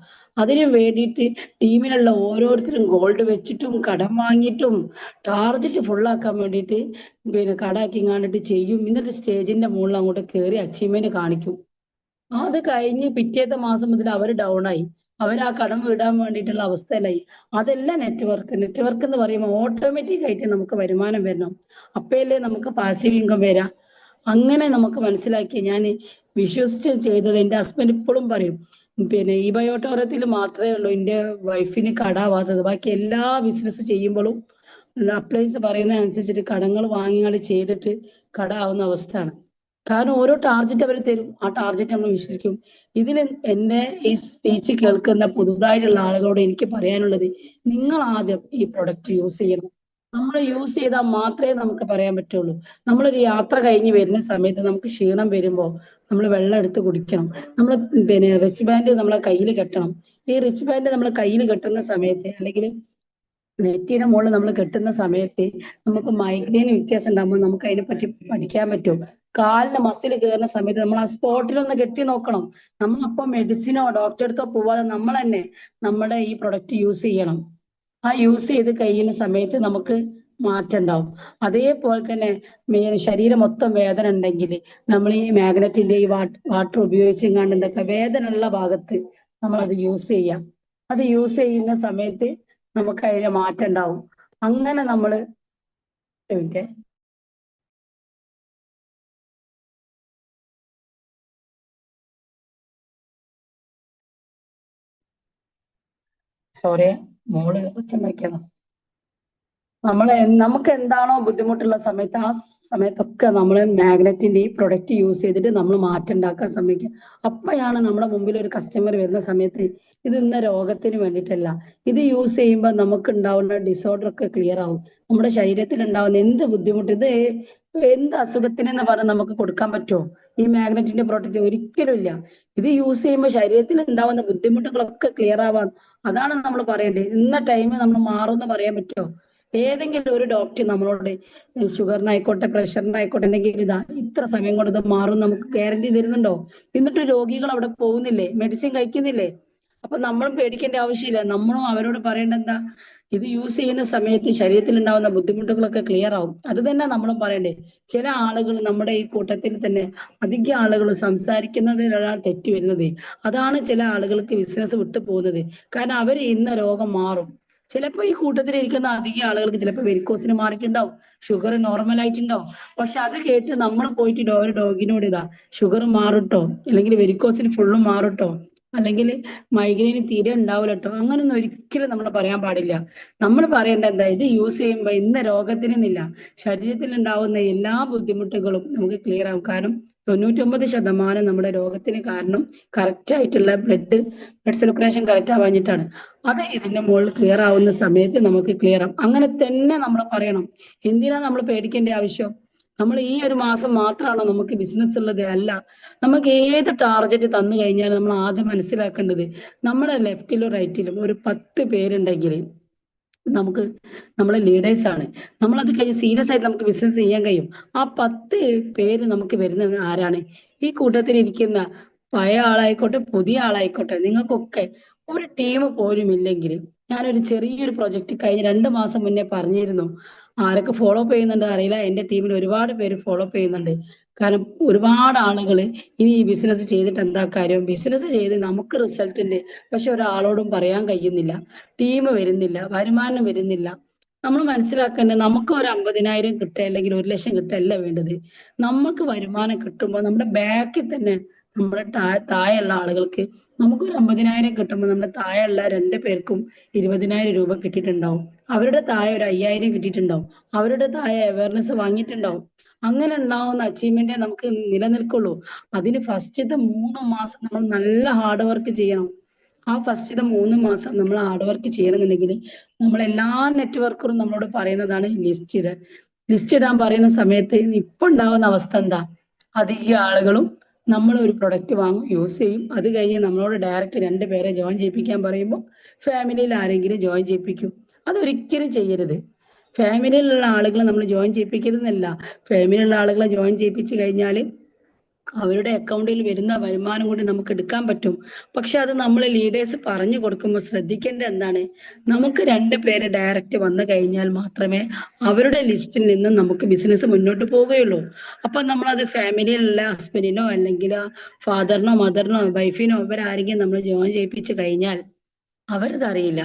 അതിനു വേണ്ടിയിട്ട് ടീമിലുള്ള ഓരോരുത്തരും ഗോൾഡ് വെച്ചിട്ടും കടം വാങ്ങിയിട്ടും ടാർജറ്റ് ഫുള്ളാക്കാൻ വേണ്ടിയിട്ട് കടാക്കി കണ്ടിട്ട് ചെയ്യും. എന്നിട്ട് സ്റ്റേജിന്റെ മുകളിൽ അങ്ങോട്ട് കയറി അച്ചീവ്മെന്റ് കാണിക്കും. അത് കഴിഞ്ഞ് പിറ്റേത്തെ മാസം മുതൽ അവർ ഡൗൺ ആയി. അവർ ആ കടം വിടാൻ വേണ്ടിയിട്ടുള്ള അവസ്ഥയിലായി. അതെല്ലാം നെറ്റ്വർക്ക് എന്ന് പറയുമ്പോൾ ഓട്ടോമാറ്റിക് ആയിട്ട് നമുക്ക് വരുമാനം വരണം. അപ്പോഴല്ലേ നമുക്ക് പാസീവ് ഇൻകം വരാം. അങ്ങനെ നമുക്ക് മനസ്സിലാക്കി ഞാൻ വിശ്വസിച്ച് ചെയ്തത്. എൻ്റെ ഹസ്ബൻഡ് ഇപ്പോഴും പറയും, ഈ ബയോട്ടോറത്തിൽ മാത്രമേ ഉള്ളൂ എൻ്റെ വൈഫിന് കടാവാത്തത്. ബാക്കി എല്ലാ ബിസിനസ് ചെയ്യുമ്പോഴും അപ്ലൈൻസ് പറയുന്നതനുസരിച്ചിട്ട് കടങ്ങൾ വാങ്ങിയാൽ ചെയ്തിട്ട് കട ആവുന്ന അവസ്ഥയാണ്. കാരണം ഓരോ ടാർജറ്റ് അവർ തരും, ആ ടാർജറ്റ് നമ്മൾ വിശ്വസിക്കും. ഇതിൽ എന്റെ ഈ സ്പീച്ച് കേൾക്കുന്ന പുതുതായിട്ടുള്ള ആളുകളോട് എനിക്ക് പറയാനുള്ളത്, നിങ്ങൾ ആദ്യം ഈ പ്രൊഡക്റ്റ് യൂസ് ചെയ്യണം. നമ്മൾ യൂസ് ചെയ്താൽ മാത്രമേ നമുക്ക് പറയാൻ പറ്റുള്ളൂ. നമ്മളൊരു യാത്ര കഴിഞ്ഞ് വരുന്ന സമയത്ത് നമുക്ക് ക്ഷീണം വരുമ്പോൾ നമ്മൾ വെള്ളം എടുത്ത് കുടിക്കണം. നമ്മൾ റിച്ച് ബാൻഡ് നമ്മളെ കയ്യിൽ കെട്ടണം. ഈ റിച്ച് ബാൻഡ് നമ്മൾ കയ്യിൽ കെട്ടുന്ന സമയത്ത്, അല്ലെങ്കിൽ നെറ്റിയുടെ മുകളിൽ നമ്മൾ കെട്ടുന്ന സമയത്ത് നമുക്ക് മൈഗ്രെയിൻ വ്യത്യാസം ഉണ്ടാകുമ്പോൾ നമുക്ക് അതിനെ പറ്റി പഠിക്കാൻ പറ്റും. കാലിന് മസിൽ കയറുന്ന സമയത്ത് നമ്മൾ ആ സ്പോട്ടിലൊന്ന് കെട്ടി നോക്കണം. നമ്മളപ്പോൾ മെഡിസിനോ ഡോക്ടറെ അടുത്തോ പോവാതെ നമ്മൾ തന്നെ നമ്മുടെ ഈ പ്രൊഡക്റ്റ് യൂസ് ചെയ്യണം. ആ യൂസ് ചെയ്ത് കഴിയുന്ന സമയത്ത് നമുക്ക് മാറ്റം ഉണ്ടാവും. അതേപോലെ തന്നെ ശരീരം മൊത്തം വേദന ഉണ്ടെങ്കിൽ നമ്മൾ ഈ മാഗ്നറ്റിന്റെ ഈ വാട്ടർ ഉപയോഗിച്ചും കണ്ട് എന്തൊക്കെ വേദന ഉള്ള ഭാഗത്ത് നമ്മൾ അത് യൂസ് ചെയ്യാം. അത് യൂസ് ചെയ്യുന്ന സമയത്ത് നമുക്ക് അതിന് മാറ്റം ഉണ്ടാവും. അങ്ങനെ നമ്മള് സോറി, മോള് ഒച്ചുണ്ടാക്കിയതാ. നമുക്ക് എന്താണോ ബുദ്ധിമുട്ടുള്ള സമയത്ത് ആ സമയത്തൊക്കെ നമ്മൾ മാഗ്നറ്റിന്റെ ഈ പ്രൊഡക്റ്റ് യൂസ് ചെയ്തിട്ട് നമ്മൾ മാറ്റം ഉണ്ടാക്കാൻ ശ്രമിക്കുക. അപ്പോഴാണ് നമ്മുടെ മുമ്പിൽ ഒരു കസ്റ്റമർ വരുന്ന സമയത്ത് ഇത് ഇന്ന രോഗത്തിന് വേണ്ടിയിട്ടല്ല, ഇത് യൂസ് ചെയ്യുമ്പോൾ നമുക്ക് ഉണ്ടാവുന്ന ഡിസോർഡർ ഒക്കെ ക്ലിയർ ആവും. നമ്മുടെ ശരീരത്തിൽ ഉണ്ടാവുന്ന എന്ത് ബുദ്ധിമുട്ട്, ഇത് എന്ത് അസുഖത്തിനെന്ന് പറഞ്ഞ് നമുക്ക് കൊടുക്കാൻ പറ്റുമോ? ഈ മാഗ്നറ്റിന്റെ പ്രൊഡക്റ്റ് ഒരിക്കലും ഇല്ല. ഇത് യൂസ് ചെയ്യുമ്പോൾ ശരീരത്തിൽ ഉണ്ടാവുന്ന ബുദ്ധിമുട്ടുകളൊക്കെ ക്ലിയർ ആവാൻ, അതാണ് നമ്മൾ പറയേണ്ടത്. ഇന്ന ടൈം നമ്മൾ മാറുമെന്ന് പറയാൻ പറ്റുമോ? ഏതെങ്കിലും ഒരു ഡോക്ടർ നമ്മളോട് ഷുഗറിനായിക്കോട്ടെ പ്രഷറിനായിക്കോട്ടെ എന്തെങ്കിലും ഇതാ ഇത്ര സമയം കൊണ്ട് ഇത് മാറും നമുക്ക് ഗ്യാരണ്ടി തരുന്നുണ്ടോ? എന്നിട്ട് രോഗികൾ അവിടെ പോകുന്നില്ലേ, മെഡിസിൻ കഴിക്കുന്നില്ലേ? അപ്പൊ നമ്മളും പേടിക്കേണ്ട ആവശ്യമില്ല. നമ്മളും അവരോട് പറയേണ്ട എന്താ, ഇത് യൂസ് ചെയ്യുന്ന സമയത്ത് ശരീരത്തിൽ ഉണ്ടാവുന്ന ബുദ്ധിമുട്ടുകളൊക്കെ ക്ലിയർ ആവും. അത് തന്നെ നമ്മളും പറയണ്ടേ. ചില ആളുകൾ നമ്മുടെ ഈ കൂട്ടത്തിൽ തന്നെ അധികം ആളുകൾ സംസാരിക്കുന്നതിലാണ് തെറ്റ് വരുന്നത്. അതാണ് ചില ആളുകൾക്ക് ബിസിനസ് വിട്ടു പോകുന്നത്. കാരണം അവർ ഇന്ന രോഗം മാറും. ചിലപ്പോൾ ഈ കൂട്ടത്തിൽ ഇരിക്കുന്ന അധികം ആളുകൾക്ക് ചിലപ്പോൾ വെരിക്കോസിന് മാറിയിട്ടുണ്ടാവും, ഷുഗർ നോർമൽ ആയിട്ടുണ്ടാവും. പക്ഷെ അത് കേട്ട് നമ്മൾ പോയിട്ട് ഒരു ഡോഗിനോട് ഇതാ ഷുഗർ മാറുട്ടോ, അല്ലെങ്കിൽ വെരിക്കോസിന് ഫുള്ളും മാറുട്ടോ, അല്ലെങ്കിൽ മൈഗ്രെയിന് തീരെ ഉണ്ടാവില്ല കേട്ടോ, അങ്ങനൊന്നും ഒരിക്കലും നമ്മൾ പറയാൻ പാടില്ല. നമ്മൾ പറയേണ്ട എന്താ, ഇത് യൂസ് ചെയ്യുമ്പോൾ ഇന്ന രോഗത്തിനൊന്നില്ല, ശരീരത്തിൽ ഉണ്ടാവുന്ന എല്ലാ ബുദ്ധിമുട്ടുകളും നമുക്ക് ക്ലിയർ ആവും. കാരണം 99% നമ്മുടെ രോഗത്തിന് കാരണം കറക്റ്റ് ആയിട്ടുള്ള ബ്ലഡ് സർക്കുലേഷൻ കറക്റ്റ് ആവാഞ്ഞിട്ടാണ്. അത് ഇതിന്റെ മുകളിൽ ക്ലിയർ ആവുന്ന സമയത്ത് നമുക്ക് ക്ലിയർ ആവും. അങ്ങനെ തന്നെ നമ്മൾ പറയണം. എന്തിനാ നമ്മൾ പേടിക്കേണ്ട ആവശ്യം? നമ്മൾ ഈ ഒരു മാസം മാത്രമാണോ നമുക്ക് ബിസിനസ് ഉള്ളത്? അല്ല. നമുക്ക് ഏത് ടാർജറ്റ് തന്നു കഴിഞ്ഞാൽ നമ്മൾ ആദ്യം മനസ്സിലാക്കേണ്ടത്, നമ്മുടെ ലെഫ്റ്റിലും റൈറ്റിലും ഒരു 10 പേരുണ്ടെങ്കിൽ നമുക്ക് നമ്മളെ ലീഡേഴ്സ് ആണ്. നമ്മളത് കഴിഞ്ഞ് സീരിയസ് ആയിട്ട് നമുക്ക് ബിസിനസ് ചെയ്യാൻ കഴിയും. ആ 10 പേര് നമുക്ക് വരുന്നത് ആരാണ്? ഈ കൂട്ടത്തിൽ ഇരിക്കുന്ന പഴയ ആളായിക്കോട്ടെ പുതിയ ആളായിക്കോട്ടെ, നിങ്ങൾക്കൊക്കെ ഒരു ടീം പോലും ഇല്ലെങ്കിൽ, ഞാനൊരു ചെറിയൊരു പ്രൊജക്ട് കഴിഞ്ഞ് 2 മാസം മുന്നേ പറഞ്ഞിരുന്നു. ആരൊക്കെ ഫോളോ അപ്പ് ചെയ്യുന്നുണ്ട് അറിയില്ല, എന്റെ ടീമിൽ ഒരുപാട് പേര് ഫോളോ അപ്പ് ചെയ്യുന്നുണ്ട്. കാരണം ഒരുപാട് ആളുകൾ ഇനി ഈ ബിസിനസ് ചെയ്തിട്ട് എന്താ കാര്യം, ബിസിനസ് ചെയ്ത് നമുക്ക് റിസൾട്ട് ഉണ്ട്, പക്ഷെ ഒരാളോടും പറയാൻ കഴിയുന്നില്ല, ടീം വരുന്നില്ല, വരുമാനം വരുന്നില്ല. നമ്മൾ മനസ്സിലാക്കേണ്ടത് നമുക്ക് ഒരു 50,000 കിട്ടുക അല്ലെങ്കിൽ 1,00,000 കിട്ടുകയല്ല വേണ്ടത്. നമുക്ക് വരുമാനം കിട്ടുമ്പോൾ നമ്മുടെ ബാക്കിൽ തന്നെ നമ്മുടെ താഴെയുള്ള ആളുകൾക്ക് നമുക്കൊരു 50,000 കിട്ടുമ്പോൾ നമ്മുടെ താഴെയുള്ള 2 പേർക്കും 20,000 രൂപ കിട്ടിയിട്ടുണ്ടാവും. അവരുടെ താഴെ ഒരു 5,000 കിട്ടിയിട്ടുണ്ടാവും. അവരുടെ താഴെ അവയർനെസ് വാങ്ങിയിട്ടുണ്ടാവും. അങ്ങനെ ഉണ്ടാവുന്ന അച്ചീവ്മെന്റേ നമുക്ക് നിലനിൽക്കുള്ളൂ. അതിന് ഫസ്റ്റത്തെ 3 മാസം നമ്മൾ നല്ല ഹാർഡ് വർക്ക് ചെയ്യണം. ആ ഫസ്റ്റത്തെ 3 മാസം നമ്മൾ ഹാർഡ് വർക്ക് ചെയ്യണമെന്നുണ്ടെങ്കിൽ നമ്മളെല്ലാ നെറ്റ്വർക്കറും നമ്മളോട് പറയുന്നതാണ് ലിസ്റ്റ് ഇടാൻ പറയുന്ന സമയത്ത് ഇപ്പൊ ഉണ്ടാവുന്ന അവസ്ഥ എന്താ? അധിക ആളുകളും നമ്മൾ ഒരു പ്രൊഡക്റ്റ് വാങ്ങും, യൂസ് ചെയ്യും. അത് കഴിഞ്ഞ് നമ്മളോട് ഡയറക്റ്റ് 2 പേരെ ജോയിൻ ചെയ്യിപ്പിക്കാൻ പറയുമ്പോൾ ഫാമിലിയിൽ ആരെങ്കിലും ജോയിൻ ചെയ്യിപ്പിക്കും. അതൊരിക്കലും ചെയ്യരുത്. ഫാമിലിയിലുള്ള ആളുകളെ നമ്മൾ ജോയിൻ ചെയ്യിപ്പിക്കരുതെന്നല്ല. ഫാമിലിയിലുള്ള ആളുകളെ ജോയിൻ ചെയ്യിപ്പിച്ചു കഴിഞ്ഞാൽ അവരുടെ അക്കൗണ്ടിൽ വരുന്ന വരുമാനം കൊണ്ട് നമുക്ക് എടുക്കാൻ പറ്റും. പക്ഷെ അത് നമ്മൾ ലീഡേഴ്സ് പറഞ്ഞു കൊടുക്കുമ്പോൾ ശ്രദ്ധിക്കേണ്ടത് എന്താണ്? നമുക്ക് 2 പേര് ഡയറക്റ്റ് വന്നു കഴിഞ്ഞാൽ മാത്രമേ അവരുടെ ലിസ്റ്റിൽ നിന്ന് നമുക്ക് ബിസിനസ് മുന്നോട്ട് പോവുകയുള്ളൂ. അപ്പൊ നമ്മളത് ഫാമിലിയിലുള്ള ഹസ്ബൻഡിനോ അല്ലെങ്കിൽ ഫാദറിനോ മദറിനോ വൈഫിനോ ഇവരാരെങ്കിലും നമ്മൾ ജോയിൻ ചെയ്യിപ്പിച്ചു കഴിഞ്ഞാൽ അവരതറിയില്ല.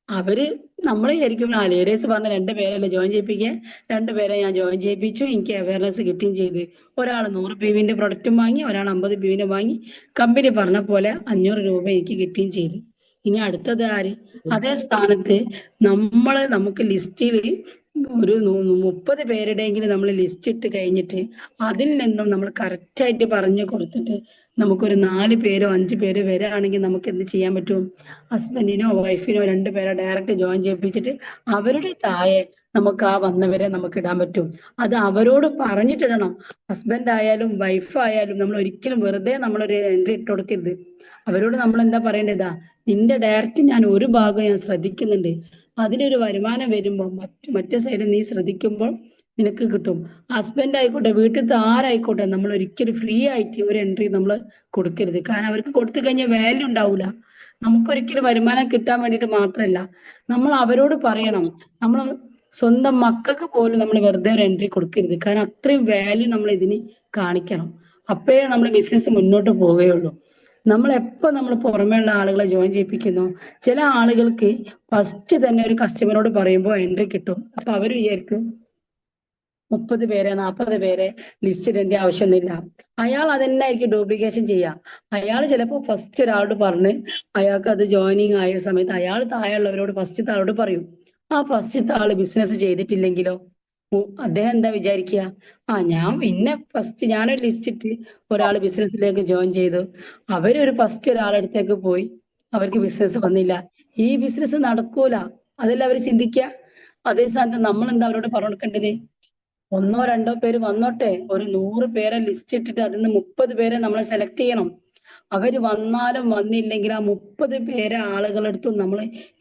അവര് നമ്മൾ വിചാരിക്കും ലേഡീസ് പറഞ്ഞ 2 പേരല്ലേ ജോയിൻ ചെയ്യിപ്പിക്കുക, 2 പേരെ ഞാൻ ജോയിൻ ചെയ്യിപ്പിച്ചു, എനിക്ക് അവയർനെസ് കിട്ടുകയും ചെയ്ത്. ഒരാൾ 100 PVന്റെ പ്രൊഡക്റ്റും വാങ്ങി, ഒരാൾ 50 PVന്റെ വാങ്ങി. കമ്പനി പറഞ്ഞ പോലെ 500 രൂപ എനിക്ക് കിട്ടുകയും ചെയ്തു. ഇനി അടുത്തത് ആര്? അതേ സ്ഥാനത്ത് നമുക്ക് ലിസ്റ്റിൽ ഒരു 30 പേരുടെയെങ്കിലും നമ്മൾ ലിസ്റ്റ് ഇട്ട് കഴിഞ്ഞിട്ട് അതിൽ നിന്നും നമ്മൾ കറക്റ്റായിട്ട് പറഞ്ഞു കൊടുത്തിട്ട് നമുക്കൊരു 4 പേരോ 5 പേരോ വരാണെങ്കിൽ നമുക്ക് എന്ത് ചെയ്യാൻ പറ്റും? ഹസ്ബൻഡിനോ വൈഫിനോ 2 പേരെ ഡയറക്റ്റ് ജോയിൻ ചെയ്യിപ്പിച്ചിട്ട് അവരുടെ താഴെ നമുക്ക് ആ വന്നവരെ നമുക്ക് ഇടാൻ പറ്റും. അത് അവരോട് പറഞ്ഞിട്ടിടണം. ഹസ്ബൻഡ് ആയാലും വൈഫ് ആയാലും നമ്മൾ ഒരിക്കലും വെറുതെ നമ്മളൊരു എൻട്രി ഇട്ട് കൊടുക്കരുത്. അവരോട് നമ്മൾ എന്താ പറയേണ്ടതാ? നിന്റെ ഡയറക്റ്റ് ഞാൻ ഒരു ഭാഗം ഞാൻ ശ്രദ്ധിക്കുന്നുണ്ട്. അതിലൊരു വരുമാനം വരുമ്പോൾ മറ്റേ സൈഡ് നീ ശ്രദ്ധിക്കുമ്പോൾ നിനക്ക് കിട്ടും. ഹസ്ബൻഡ് ആയിക്കോട്ടെ, വീട്ടിലത്തെ ആരായിക്കോട്ടെ, നമ്മൾ ഒരിക്കലും ഫ്രീ ആയിട്ട് ഒരു എൻട്രി നമ്മൾ കൊടുക്കരുത്. കാരണം അവർക്ക് കൊടുത്തു കഴിഞ്ഞാൽ വാല്യൂ ഉണ്ടാവില്ല. നമുക്കൊരിക്കലും വരുമാനം കിട്ടാൻ വേണ്ടിയിട്ട് മാത്രമല്ല, നമ്മൾ അവരോട് പറയണം. നമ്മൾ സ്വന്തം മക്കൾക്ക് പോലും നമ്മൾ വെറുതെ ഒരു എൻട്രി കൊടുക്കരുത്. കാരണം അത്രയും വാല്യൂ നമ്മൾ ഇതിന് കാണിക്കണം. അപ്പോഴേ നമ്മൾ ബിസിനസ് മുന്നോട്ട് പോവുകയുള്ളൂ. നമ്മൾ പുറമേയുള്ള ആളുകളെ ജോയിൻ ചെയ്യിപ്പിക്കുന്നു. ചില ആളുകൾക്ക് ഫസ്റ്റ് തന്നെ ഒരു കസ്റ്റമറോട് പറയുമ്പോൾ എൻട്രി കിട്ടും. അപ്പൊ അവർ വിചാരിക്കും 30 പേരെ 40 പേരെ ലിസ്റ്റ് ഇടേണ്ട ആവശ്യമൊന്നുമില്ല. അയാൾ അതന്നെ ആയിരിക്കും ഡ്യൂപ്ലിക്കേഷൻ ചെയ്യാം. അയാൾ ചിലപ്പോൾ ഫസ്റ്റ് ഒരാളോട് പറഞ്ഞ് അയാൾക്ക് അത് ജോയിനിങ് ആയ സമയത്ത് അയാൾ താഴെയുള്ളവരോട് ഫസ്റ്റത്തെ ആളോട് പറയും. ആ ഫസ്റ്റത്തെ ആള് ബിസിനസ് ചെയ്തിട്ടില്ലെങ്കിലോ അദ്ദേഹം എന്താ വിചാരിക്കുക? ഞാൻ പിന്നെ ഫസ്റ്റ് ഞാനൊരു ലിസ്റ്റ് ഇട്ട് ഒരാൾ ബിസിനസ്സിലേക്ക് ജോയിൻ ചെയ്തു, അവരൊരു ഫസ്റ്റ് ഒരാളടുത്തേക്ക് പോയി, അവർക്ക് ബിസിനസ് വന്നില്ല, ഈ ബിസിനസ് നടക്കൂല, അതല്ല അവർ ചിന്തിക്കുക. അതേ സ്ഥാനത്ത് നമ്മൾ എന്താ അവരോട് പറഞ്ഞു കൊടുക്കേണ്ടത്? 1-2 പേര് വന്നോട്ടെ, ഒരു 100 പേരെ ലിസ്റ്റ് ഇട്ടിട്ട് അതിൽ നിന്ന് 30 പേരെ നമ്മൾ സെലക്ട് ചെയ്യണം. അവര് വന്നാലും വന്നില്ലെങ്കിൽ ആ 30 പേരെ ആളുകളെടുത്തും നമ്മൾ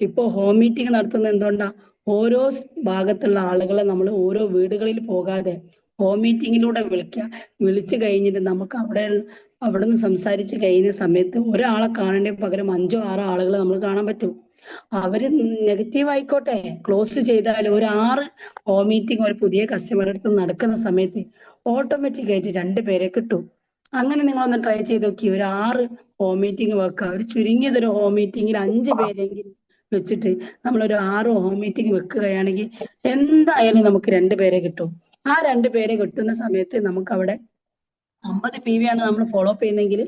ഇപ്പോ ഹോം മീറ്റിംഗ് നടത്തുന്നത് എന്തുകൊണ്ടാ? ഓരോ ഭാഗത്തുള്ള ആളുകളെ നമ്മൾ ഓരോ വീടുകളിൽ പോകാതെ ഹോം മീറ്റിങ്ങിലൂടെ വിളിച്ചു കഴിഞ്ഞിട്ട് നമുക്ക് അവിടെ നിന്ന് സംസാരിച്ച് കഴിയുന്ന സമയത്ത് ഒരാളെ കാണേണ്ട പകരം 5-6 ആളുകളെ നമ്മൾ കാണാൻ പറ്റും. അവര് നെഗറ്റീവ് ആയിക്കോട്ടെ, ക്ലോസ് ചെയ്താൽ ഒരു 6 ഹോം മീറ്റിംഗ് ഒരു പുതിയ കസ്റ്റമറുടെ അടുത്ത് നടക്കുന്ന സമയത്ത് ഓട്ടോമാറ്റിക് ആയിട്ട് 2 പേരെ കിട്ടും. അങ്ങനെ നിങ്ങളൊന്ന് ട്രൈ ചെയ്ത് നോക്കി. ഒരു 6 ഹോം മീറ്റിംഗ് വെക്കുക. ഒരു ചുരുങ്ങിയതൊരു ഹോം മീറ്റിംഗിൽ 5 പേരെങ്കിലും വെച്ചിട്ട് നമ്മളൊരു 6 ഹോം മീറ്റിംഗ് വെക്കുകയാണെങ്കിൽ എന്തായാലും നമുക്ക് 2 പേരെ കിട്ടും. ആ 2 പേരെ കിട്ടുന്ന സമയത്ത് നമുക്ക് അവിടെ 50 PV ആണ് നമ്മൾ ഫോളോ അപ്പ് ചെയ്യുന്നതെങ്കിൽ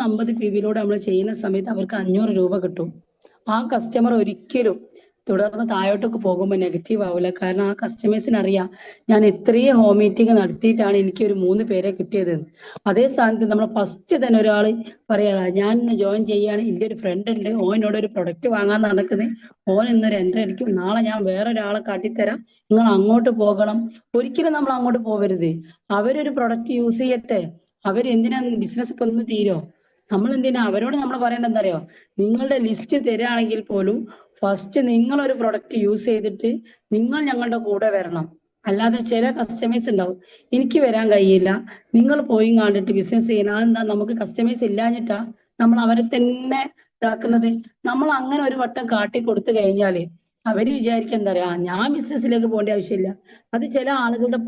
50 PVയിലൂടെ നമ്മൾ ചെയ്യുന്ന സമയത്ത് അവർക്ക് 500 രൂപ കിട്ടും. ആ കസ്റ്റമർ ഒരിക്കലും തുടർന്ന് താഴോട്ടൊക്കെ പോകുമ്പോൾ നെഗറ്റീവ് ആവില്ല. കാരണം ആ കസ്റ്റമേഴ്സിന് അറിയാം ഞാൻ ഇത്രയും ഹോം മീറ്റിംഗ് നടത്തിയിട്ടാണ് എനിക്ക് ഒരു 3 പേരെ കിട്ടിയത്. അതേ സ്ഥാനത്ത് നമ്മൾ ഫസ്റ്റ് തന്നെ ഒരാൾ പറയാ ഞാൻ ജോയിൻ ചെയ്യാണ്, എൻ്റെ ഒരു ഫ്രണ്ട് ഉണ്ട്, ഓനോട് ഒരു പ്രൊഡക്റ്റ് വാങ്ങാൻ നടക്കുന്നത്, ഓൻ ഇന്നൊരു എൻട്രി അടിക്കും, നാളെ ഞാൻ വേറൊരാളെ കാട്ടിത്തരാം, നിങ്ങൾ അങ്ങോട്ട് പോകണം. ഒരിക്കലും നമ്മൾ അങ്ങോട്ട് പോകരുത്. അവരൊരു പ്രൊഡക്റ്റ് യൂസ് ചെയ്യട്ടെ. അവരെന്തിനാ ബിസിനസ് ഇപ്പൊ ഒന്ന് തീരോ? നമ്മൾ എന്തിനാ അവരോട് നമ്മൾ പറയേണ്ടത് എന്താ അറിയോ? നിങ്ങളുടെ ലിസ്റ്റ് തരാണെങ്കിൽ പോലും ഫസ്റ്റ് നിങ്ങൾ ഒരു പ്രൊഡക്റ്റ് യൂസ് ചെയ്തിട്ട് നിങ്ങൾ ഞങ്ങളുടെ കൂടെ വരണം. അല്ലാതെ ചില കസ്റ്റമേഴ്സ് ഉണ്ടാവും, എനിക്ക് വരാൻ കഴിയില്ല, നിങ്ങൾ പോയി കണ്ടിട്ട് ബിസിനസ് ചെയ്യണം. അതെന്താ? നമുക്ക് കസ്റ്റമേഴ്സ് ഇല്ലാഞ്ഞിട്ടാ നമ്മൾ അവരെ തന്നെ ഇതാക്കുന്നത്. നമ്മൾ അങ്ങനെ ഒരു വട്ടം കാട്ടി കൊടുത്തു കഴിഞ്ഞാല് അവര് വിചാരിക്കുക എന്താ പറയാ, ഞാൻ ബിസിനസ്സിലേക്ക് പോകേണ്ട ആവശ്യമില്ല. അത് ചില ആളുകളുടെ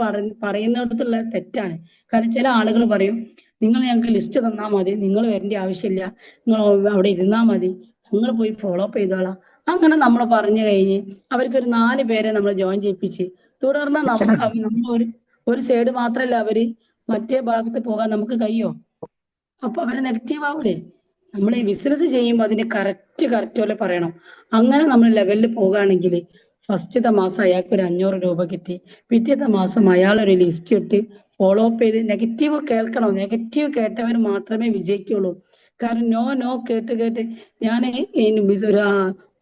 പറയുന്നിടത്തുള്ള തെറ്റാണ്. കാരണം ചില ആളുകൾ പറയും നിങ്ങൾ ഞങ്ങൾക്ക് ലിസ്റ്റ് തന്നാൽ മതി, നിങ്ങൾ വരേണ്ട ആവശ്യമില്ല, നിങ്ങൾ അവിടെ ഇരുന്നാൽ മതി, നിങ്ങൾ പോയി ഫോളോ അപ്പ് ചെയ്തോളാം. അങ്ങനെ നമ്മൾ പറഞ്ഞു കഴിഞ്ഞ് അവർക്കൊരു 4 പേരെ നമ്മൾ ജോയിൻ ചെയ്യിപ്പിച്ച് തുടർന്ന് നമുക്ക് നമ്മൾ ഒരു സൈഡ് മാത്രമല്ല അവര് മറ്റേ ഭാഗത്ത് പോകാൻ നമുക്ക് കഴിയോ? അപ്പൊ അവര് നെഗറ്റീവ് ആവൂലേ? നമ്മൾ ഈ ബിസിനസ് ചെയ്യുമ്പോൾ അതിന്റെ കറക്റ്റ് പോലെ പറയണം. അങ്ങനെ നമ്മൾ ലെവലിൽ പോകുകയാണെങ്കിൽ ഫസ്റ്റത്തെ മാസം അയാൾക്ക് ഒരു 500 രൂപ കിട്ടി. പിറ്റത്തെ മാസം അയാൾ ഒരു ലിസ്റ്റ് ഇട്ട് ഫോളോ അപ്പ് ചെയ്ത് നെഗറ്റീവ് കേൾക്കണം. നെഗറ്റീവ് കേട്ടവർ മാത്രമേ വിജയിക്കുള്ളൂ. കാരണം നോ കേട്ട് ഞാൻ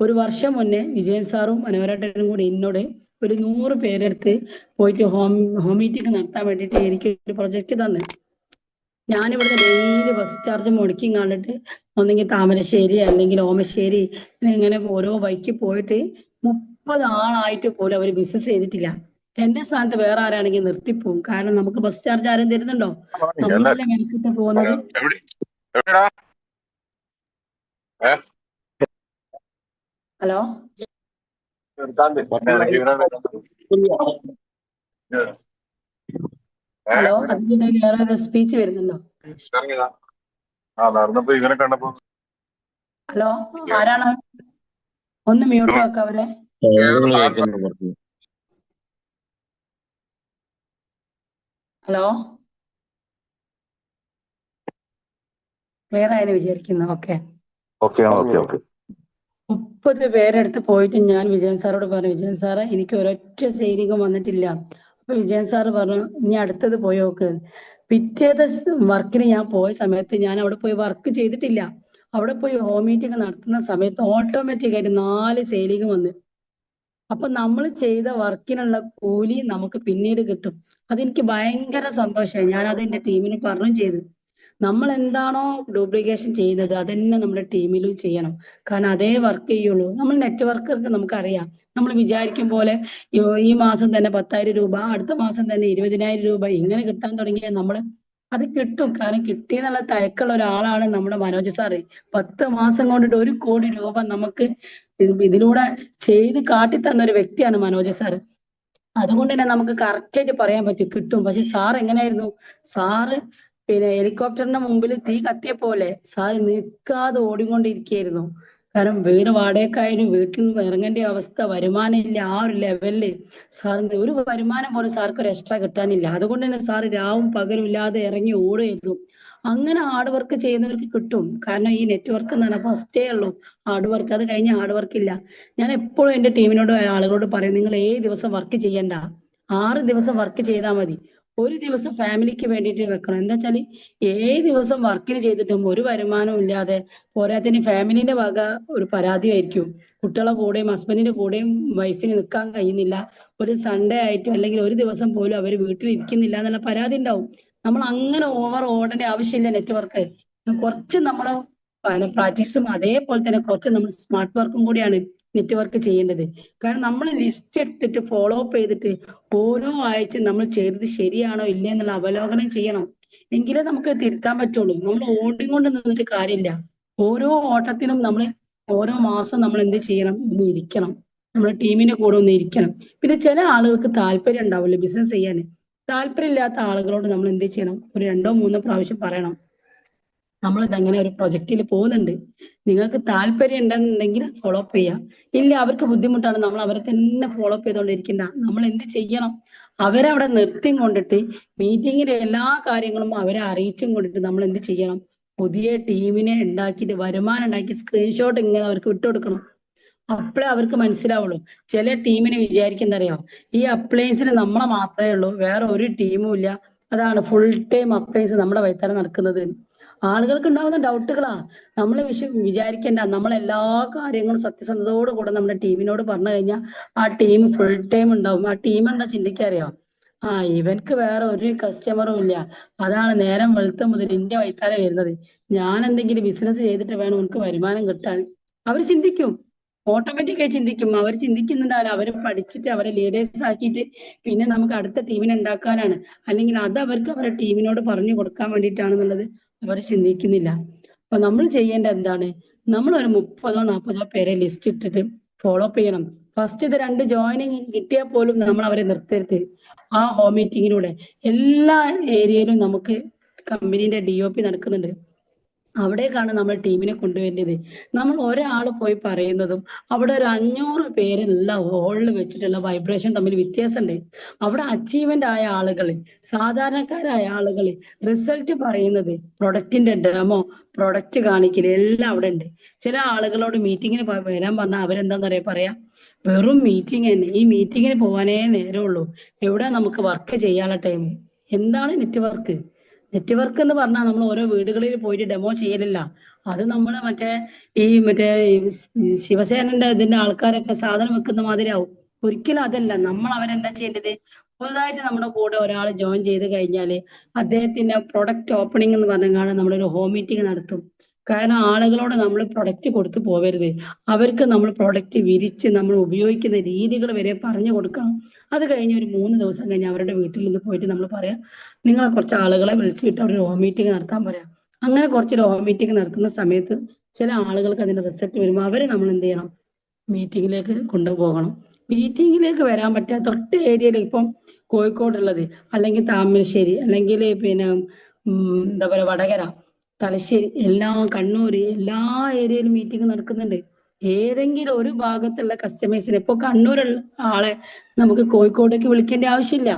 ഒരു വർഷം മുന്നേ വിജയൻ സാറും മനോഹരേട്ടനും കൂടി എന്നോട് ഒരു 100 പേരെടുത്ത് പോയിട്ട് ഹോം മീറ്റിംഗ് നടത്താൻ വേണ്ടിയിട്ട് എനിക്ക് ഒരു പ്രൊജക്ട് തന്നു. ഞാനിവിടുന്ന് ഡെയിലി ബസ് ചാർജ് മുടക്കി കണ്ടിട്ട് ഒന്നെങ്കിൽ താമരശ്ശേരി അല്ലെങ്കിൽ ഓമശ്ശേരി ഇങ്ങനെ ഓരോ ബൈക്കിൽ പോയിട്ട് 30 ആളായിട്ട് പോലും അവർ ബിസിനസ് ചെയ്തിട്ടില്ല. എന്റെ സ്ഥാനത്ത് വേറെ ആരാണെങ്കിൽ നിർത്തിപ്പോവും. കാരണം നമുക്ക് ബസ് ചാർജ് ആരും തരുന്നുണ്ടോ? നമ്മളല്ലേ മെനക്കിട്ട് പോകുന്നത്. ഹലോ ഹലോ അതിനിടയിൽ വേറെ സ്പീച്ച് വരുന്നുണ്ടോ? ഹലോ ആരാണ്? ഒന്ന് മ്യൂട്ട് ആക്ക അവരെ. ഹലോ ക്ലിയർ ആയെന്ന് വിചാരിക്കുന്നു. ഓക്കെ 30 പേരെടുത്ത് പോയിട്ട് ഞാൻ വിജയൻ സാറോട് പറഞ്ഞു, വിജയൻ സാറേ എനിക്ക് ഒരൊറ്റ സെയിലിംഗും വന്നിട്ടില്ല. അപ്പൊ വിജയൻ സാറ് പറഞ്ഞു ഇനി അടുത്തത് പോയി നോക്ക്. പിറ്റേത്തെ വർക്കിന് ഞാൻ പോയ സമയത്ത് ഞാൻ അവിടെ പോയി വർക്ക് ചെയ്തിട്ടില്ല. അവിടെ പോയി ഹോം മീറ്റിംഗ് നടത്തുന്ന സമയത്ത് ഓട്ടോമാറ്റിക്കായിട്ട് 4 സെയിലിംഗ് വന്നു. അപ്പൊ നമ്മൾ ചെയ്ത വർക്കിനുള്ള കൂലി നമുക്ക് പിന്നീട് കിട്ടും. അതെനിക്ക് ഭയങ്കര സന്തോഷമായി. ഞാൻ അത് എന്റെ ടീമിന് പറഞ്ഞു ചെയ്തു. നമ്മൾ എന്താണോ ഡ്യൂപ്ലിക്കേഷൻ ചെയ്യുന്നത് അതന്നെ നമ്മുടെ ടീമിലും ചെയ്യണം. കാരണം അതേ വർക്ക് ചെയ്യുള്ളൂ. നമ്മൾ നെറ്റ്വർക്ക് നമുക്കറിയാം. നമ്മൾ വിചാരിക്കും പോലെ ഈ മാസം തന്നെ 10,000 രൂപ, അടുത്ത മാസം തന്നെ 20,000 രൂപ ഇങ്ങനെ കിട്ടാൻ തുടങ്ങിയാൽ നമ്മൾ അത് കിട്ടും. കാരണം കിട്ടിയെന്നുള്ള തയക്കുള്ള ഒരാളാണ് നമ്മുടെ മനോജ് സാറ്. 10 മാസം കൊണ്ടിട്ട് 1 കോടി രൂപ നമുക്ക് ഇതിലൂടെ ചെയ്ത് കാട്ടിത്തന്ന ഒരു വ്യക്തിയാണ് മനോജ് സാറ്. അതുകൊണ്ട് തന്നെ നമുക്ക് കറക്റ്റായിട്ട് പറയാൻ പറ്റും കിട്ടും. പക്ഷെ സാർ എങ്ങനെയായിരുന്നു? സാറ് ഹെലികോപ്റ്ററിന്റെ മുമ്പിൽ തീ കത്തിയ പോലെ സാർ നിൽക്കാതെ ഓടിക്കൊണ്ടിരിക്കുകയായിരുന്നു. കാരണം വീട് വാടകയ്ക്കായാലും വീട്ടിൽ നിന്ന് ഇറങ്ങേണ്ട അവസ്ഥ, വരുമാനം ഇല്ല. ആ ഒരു ലെവലില് സാറിന് ഒരു വരുമാനം പോലും സാർക്ക് ഒരു എക്സ്ട്രാ കിട്ടാനില്ല. അതുകൊണ്ട് തന്നെ സാർ രാവും പകലും ഇല്ലാതെ ഇറങ്ങി ഓടുകയായിരുന്നു. അങ്ങനെ ഹാർഡ് വർക്ക് ചെയ്യുന്നവർക്ക് കിട്ടും. കാരണം ഈ നെറ്റ്വർക്ക് എന്ന് പറഞ്ഞാൽ ഫസ്റ്റേ ഉള്ളൂ ഹാർഡ് വർക്ക്. അത് കഴിഞ്ഞ് ഹാർഡ് വർക്ക് ഇല്ല. ഞാൻ എപ്പോഴും എന്റെ ടീമിനോട് ആളുകളോട് പറയും, നിങ്ങൾ 7 ദിവസം വർക്ക് ചെയ്യണ്ട, 6 ദിവസം വർക്ക് ചെയ്താൽ മതി. ഒരു ദിവസം ഫാമിലിക്ക് വേണ്ടിയിട്ട് വെക്കണം. എന്താ വെച്ചാല് 7 ദിവസം വർക്കിന് ചെയ്തിട്ടും ഒരു വരുമാനവും ഇല്ലാതെ പോരാത്തിന് ഫാമിലിന്റെ വക ഒരു പരാതിയായിരിക്കും. കുട്ടികളെ കൂടെയും ഹസ്ബൻഡിന്റെ കൂടെയും വൈഫിന് നിൽക്കാൻ കഴിയുന്നില്ല. ഒരു സൺഡേ ആയിട്ടും അല്ലെങ്കിൽ ഒരു ദിവസം പോലും അവർ വീട്ടിൽ ഇരിക്കുന്നില്ല എന്നുള്ള പരാതി ഉണ്ടാവും. നമ്മൾ അങ്ങനെ ഓവർ ഓടേണ്ട ആവശ്യമില്ല. നെറ്റ്വർക്ക് കുറച്ച് നമ്മൾ പ്രാക്ടീസും അതേപോലെ തന്നെ കുറച്ച് നമ്മൾ സ്മാർട്ട് വർക്കും കൂടിയാണ് നെറ്റ്വർക്ക് ചെയ്യേണ്ടത്. കാരണം നമ്മൾ ലിസ്റ്റ് ഇട്ടിട്ട് ഫോളോ അപ്പ് ചെയ്തിട്ട് ഓരോ ആഴ്ച നമ്മൾ ചെയ്തത് ശരിയാണോ ഇല്ലേ എന്നുള്ള അവലോകനം ചെയ്യണം. എങ്കിലേ നമുക്ക് തിരുത്താൻ പറ്റുള്ളൂ. നമ്മൾ ഓടിക്കൊണ്ട് നിന്നിട്ട് കാര്യമില്ല. ഓരോ ഓട്ടത്തിനും നമ്മൾ ഓരോ മാസം നമ്മൾ എന്ത് ചെയ്യണം? ഒന്ന് ഇരിക്കണം. നമ്മുടെ ടീമിന്റെ കൂടെ ഒന്ന് ഇരിക്കണം. പിന്നെ ചില ആളുകൾക്ക് താല്പര്യം ഉണ്ടാവില്ല ബിസിനസ് ചെയ്യാൻ. താല്പര്യമില്ലാത്ത ആളുകളോട് നമ്മൾ എന്ത് ചെയ്യണം? ഒരു 2-3 പ്രാവശ്യം പറയണം, നമ്മൾ ഇതങ്ങനെ ഒരു പ്രൊജക്റ്റിൽ പോകുന്നുണ്ട്, നിങ്ങൾക്ക് താല്പര്യം ഉണ്ടെന്നുണ്ടെങ്കിൽ ഫോളോ അപ്പ് ചെയ്യാം. ഇല്ല അവർക്ക് ബുദ്ധിമുട്ടാണ്, നമ്മൾ അവരെ തന്നെ ഫോളോ അപ്പ് ചെയ്തുകൊണ്ടിരിക്കണ്ട. നമ്മൾ എന്ത് ചെയ്യണം? അവരെ അവിടെ നിർത്തിയും കൊണ്ടിട്ട് മീറ്റിങ്ങിന്റെ എല്ലാ കാര്യങ്ങളും അവരെ അറിയിച്ചും കൊണ്ടിട്ട് നമ്മൾ എന്ത് ചെയ്യണം? പുതിയ ടീമിനെ ഉണ്ടാക്കിയിട്ട് വരുമാനം ഉണ്ടാക്കി സ്ക്രീൻഷോട്ട് ഇങ്ങനെ അവർക്ക് വിട്ടുകൊടുക്കണം. അപ്പോഴേ അവർക്ക് മനസ്സിലാവുള്ളൂ. ചില ടീമിനെ വിചാരിക്കുന്ന അറിയാം, ഈ അപ്ലയൻസിന് നമ്മളെ മാത്രമേ ഉള്ളൂ, വേറെ ഒരു ടീമും ഇല്ല, അതാണ് ഫുൾ ടൈം അപ്ലയൻസ് നമ്മുടെ വൈത്താരം നടക്കുന്നത്. ആളുകൾക്ക് ഉണ്ടാവുന്ന ഡൗട്ടുകളാ. നമ്മൾ വിചാരിക്കേണ്ട, നമ്മളെല്ലാ കാര്യങ്ങളും സത്യസന്ധതയോടുകൂടെ നമ്മുടെ ടീമിനോട് പറഞ്ഞു കഴിഞ്ഞാൽ ആ ടീം ഫുൾ ടൈം ഉണ്ടാവും. ആ ടീം എന്താ ചിന്തിക്കാറിയോ? ഇവൻക്ക് വേറെ ഒരു കസ്റ്റമറും ഇല്ല, അതാണ് നേരം വെളുത്ത മുതൽ എന്റെ വൈത്താരം വരുന്നത്, ഞാൻ എന്തെങ്കിലും ബിസിനസ് ചെയ്തിട്ട് വേണം എനിക്ക് വരുമാനം കിട്ടാൻ. അവർ ചിന്തിക്കും, ഓട്ടോമാറ്റിക്കായി ചിന്തിക്കും. അവർ ചിന്തിക്കുന്നുണ്ടാവില്ല, അവർ പഠിച്ചിട്ട് അവരെ ലീഡേഴ്സ് ആക്കിയിട്ട് പിന്നെ നമുക്ക് അടുത്ത ടീമിനെ ഉണ്ടാക്കാനാണ്, അല്ലെങ്കിൽ അത് അവർക്ക് അവരുടെ ടീമിനോട് പറഞ്ഞു കൊടുക്കാൻ വേണ്ടിയിട്ടാണെന്നുള്ളത് അവർ ചിന്തിക്കുന്നില്ല. അപ്പൊ നമ്മൾ ചെയ്യേണ്ട എന്താണ്? നമ്മൾ ഒരു 30-40 പേരെ ലിസ്റ്റ് ഇട്ടിട്ട് ഫോളോ അപ്പ് ചെയ്യണം. ഫസ്റ്റ് ഇത് 2 ജോയിനിങ് കിട്ടിയാൽ പോലും നമ്മൾ അവരെ നിർത്തരുത്. ആ ഹോം മീറ്റിങ്ങിലൂടെ എല്ലാ ഏരിയയിലും നമുക്ക് കമ്പനീന്റെ DOP നടക്കുന്നുണ്ട്. അവിടേക്കാണ് നമ്മൾ ടീമിനെ കൊണ്ടുവരേണ്ടത്. നമ്മൾ ഒരാൾ പോയി പറയുന്നതും അവിടെ ഒരു 500 പേരുള്ള ഹോളിൽ വെച്ചിട്ടുള്ള വൈബ്രേഷൻ തമ്മിൽ വ്യത്യാസമുണ്ട്. അവിടെ അച്ചീവ്മെന്റ് ആയ ആളുകൾ, സാധാരണക്കാരായ ആളുകൾ റിസൾട്ട് പറയുന്നത്, പ്രൊഡക്റ്റിന്റെ ഡെമോ, പ്രൊഡക്റ്റ് കാണിക്കൽ എല്ലാം അവിടെ ഉണ്ട്. ചില ആളുകളോട് മീറ്റിങ്ങിന് വരാൻ പറഞ്ഞാൽ അവരെന്താന്ന് പറയാ, വെറും മീറ്റിംഗ് തന്നെ, ഈ മീറ്റിങ്ങിന് പോകാനേ നേരമുള്ളൂ, എവിടെ നമുക്ക് വർക്ക് ചെയ്യാനുള്ള ടൈം. എന്താണ് നെറ്റ്വർക്ക്? നെറ്റ്വർക്ക് എന്ന് പറഞ്ഞാൽ നമ്മൾ ഓരോ വീടുകളിൽ പോയിട്ട് ഡെമോ ചെയ്യലില്ല. അത് നമ്മൾ മറ്റേ ശിവസേനന്റെ ഇതിന്റെ ആൾക്കാരൊക്കെ സാധനം വെക്കുന്ന മാതിരി ആവും. ഒരിക്കലും അതല്ല. നമ്മൾ അവരെന്താ ചെയ്യേണ്ടത്, പുതുതായിട്ട് നമ്മുടെ കൂടെ ഒരാൾ ജോയിൻ ചെയ്ത് കഴിഞ്ഞാല് അദ്ദേഹത്തിന്റെ പ്രൊഡക്റ്റ് ഓപ്പണിംഗ് എന്ന് പറഞ്ഞാൽ നമ്മളൊരു ഹോം മീറ്റിംഗ് നടത്തും. കാരണം ആളുകളോട് നമ്മൾ പ്രൊഡക്റ്റ് കൊടുത്തു പോവരുത്. അവർക്ക് നമ്മൾ പ്രൊഡക്റ്റ് വിരിച്ച് നമ്മൾ ഉപയോഗിക്കുന്ന രീതികൾ വരെ പറഞ്ഞു കൊടുക്കണം. അത് കഴിഞ്ഞ് ഒരു 3 ദിവസം കഴിഞ്ഞ് അവരുടെ വീട്ടിൽ നിന്ന് പോയിട്ട് നമ്മൾ പറയാം, നിങ്ങളെ കുറച്ച് ആളുകളെ വിളിച്ചിട്ട് ഒരു ഹോം മീറ്റിംഗ് നടത്താൻ പറയാം. അങ്ങനെ കുറച്ചൊരു ഹോം മീറ്റിംഗ് നടത്തുന്ന സമയത്ത് ചില ആളുകൾക്ക് അതിന്റെ റിസൾട്ട് വരുമ്പോൾ അവരെ നമ്മൾ എന്ത് ചെയ്യണം, മീറ്റിംഗിലേക്ക് കൊണ്ടുപോകണം. മീറ്റിംഗിലേക്ക് വരാൻ പറ്റാത്ത ഒറ്റ ഏരിയയിൽ ഇപ്പം കോഴിക്കോടുള്ളത്, അല്ലെങ്കിൽ താമരശ്ശേരി, അല്ലെങ്കിൽ എന്താ പറയുക വടകര, തലശ്ശേരി, കണ്ണൂര്, എല്ലാ ഏരിയയിലും മീറ്റിംഗ് നടക്കുന്നുണ്ട്. ഏതെങ്കിലും ഒരു ഭാഗത്തുള്ള കസ്റ്റമേഴ്സിനെ, ഇപ്പൊ കണ്ണൂരുള്ള ആളെ നമുക്ക് കോഴിക്കോടേക്ക് വിളിക്കേണ്ട ആവശ്യമില്ല.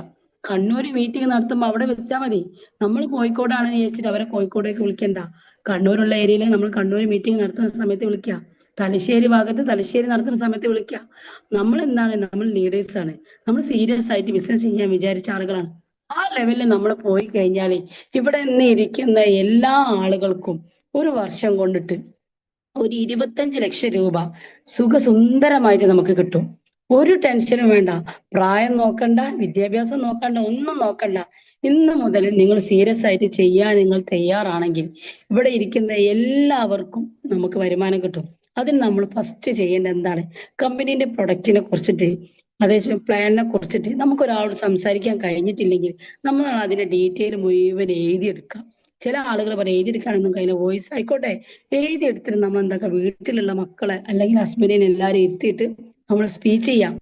കണ്ണൂര് മീറ്റിംഗ് നടത്തുമ്പോൾ അവിടെ വെച്ചാൽ മതി. നമ്മൾ കോഴിക്കോടാണെന്ന് വിചാരിച്ചിട്ട് അവരെ കോഴിക്കോടേക്ക് വിളിക്കണ്ട. കണ്ണൂരുള്ള ഏരിയയിൽ നമ്മൾ കണ്ണൂർ മീറ്റിംഗ് നടത്തുന്ന സമയത്ത് വിളിക്കുക, തലശ്ശേരി ഭാഗത്ത് തലശ്ശേരി നടത്തുന്ന സമയത്ത് വിളിക്കുക. നമ്മൾ എന്താണ്, നമ്മൾ ലീഡേഴ്സ് ആണ്, നമ്മൾ സീരിയസ് ആയിട്ട് ബിസിനസ് ചെയ്യാൻ വിചാരിച്ച ആളുകളാണ്. ആ ലെവലിൽ നമ്മൾ പോയി കഴിഞ്ഞാൽ ഇവിടെ നിന്ന് ഇരിക്കുന്ന എല്ലാ ആളുകൾക്കും ഒരു വർഷം കൊണ്ടിട്ട് ഒരു 25 ലക്ഷം രൂപ സുഖസുന്ദരമായിട്ട് നമുക്ക് കിട്ടും. ഒരു ടെൻഷനും വേണ്ട. പ്രായം നോക്കണ്ട, വിദ്യാഭ്യാസം നോക്കണ്ട, ഒന്നും നോക്കണ്ട. ഇന്ന് മുതൽ നിങ്ങൾ സീരിയസ് ആയിട്ട് ചെയ്യാൻ നിങ്ങൾ തയ്യാറാണെങ്കിൽ ഇവിടെ ഇരിക്കുന്ന എല്ലാവർക്കും നമുക്ക് വരുമാനം കിട്ടും. അതിന് നമ്മൾ ഫസ്റ്റ് ചെയ്യേണ്ട എന്താണ്, കമ്പനീന്റെ പ്രൊഡക്റ്റിനെ കുറിച്ചിട്ട്, അതേസമയം പ്ലാനിനെ കുറിച്ചിട്ട് നമുക്കൊരാളോട് സംസാരിക്കാൻ കഴിഞ്ഞിട്ടില്ലെങ്കിൽ നമ്മൾ അതിന്റെ ഡീറ്റെയിൽ മുഴുവൻ എഴുതിയെടുക്കാം. ചില ആളുകൾ പറയും എഴുതിയെടുക്കാനൊന്നും കഴിയില്ല, വോയിസ് ആയിക്കോട്ടെ, എഴുതിയെടുത്തിട്ട് നമ്മൾ എന്താക്കുക, വീട്ടിലുള്ള മക്കളെ അല്ലെങ്കിൽ ഹസ്ബൻഡിനെ എല്ലാവരും ഇരുത്തിയിട്ട് നമ്മൾ സ്പീച്ച് ചെയ്യാം.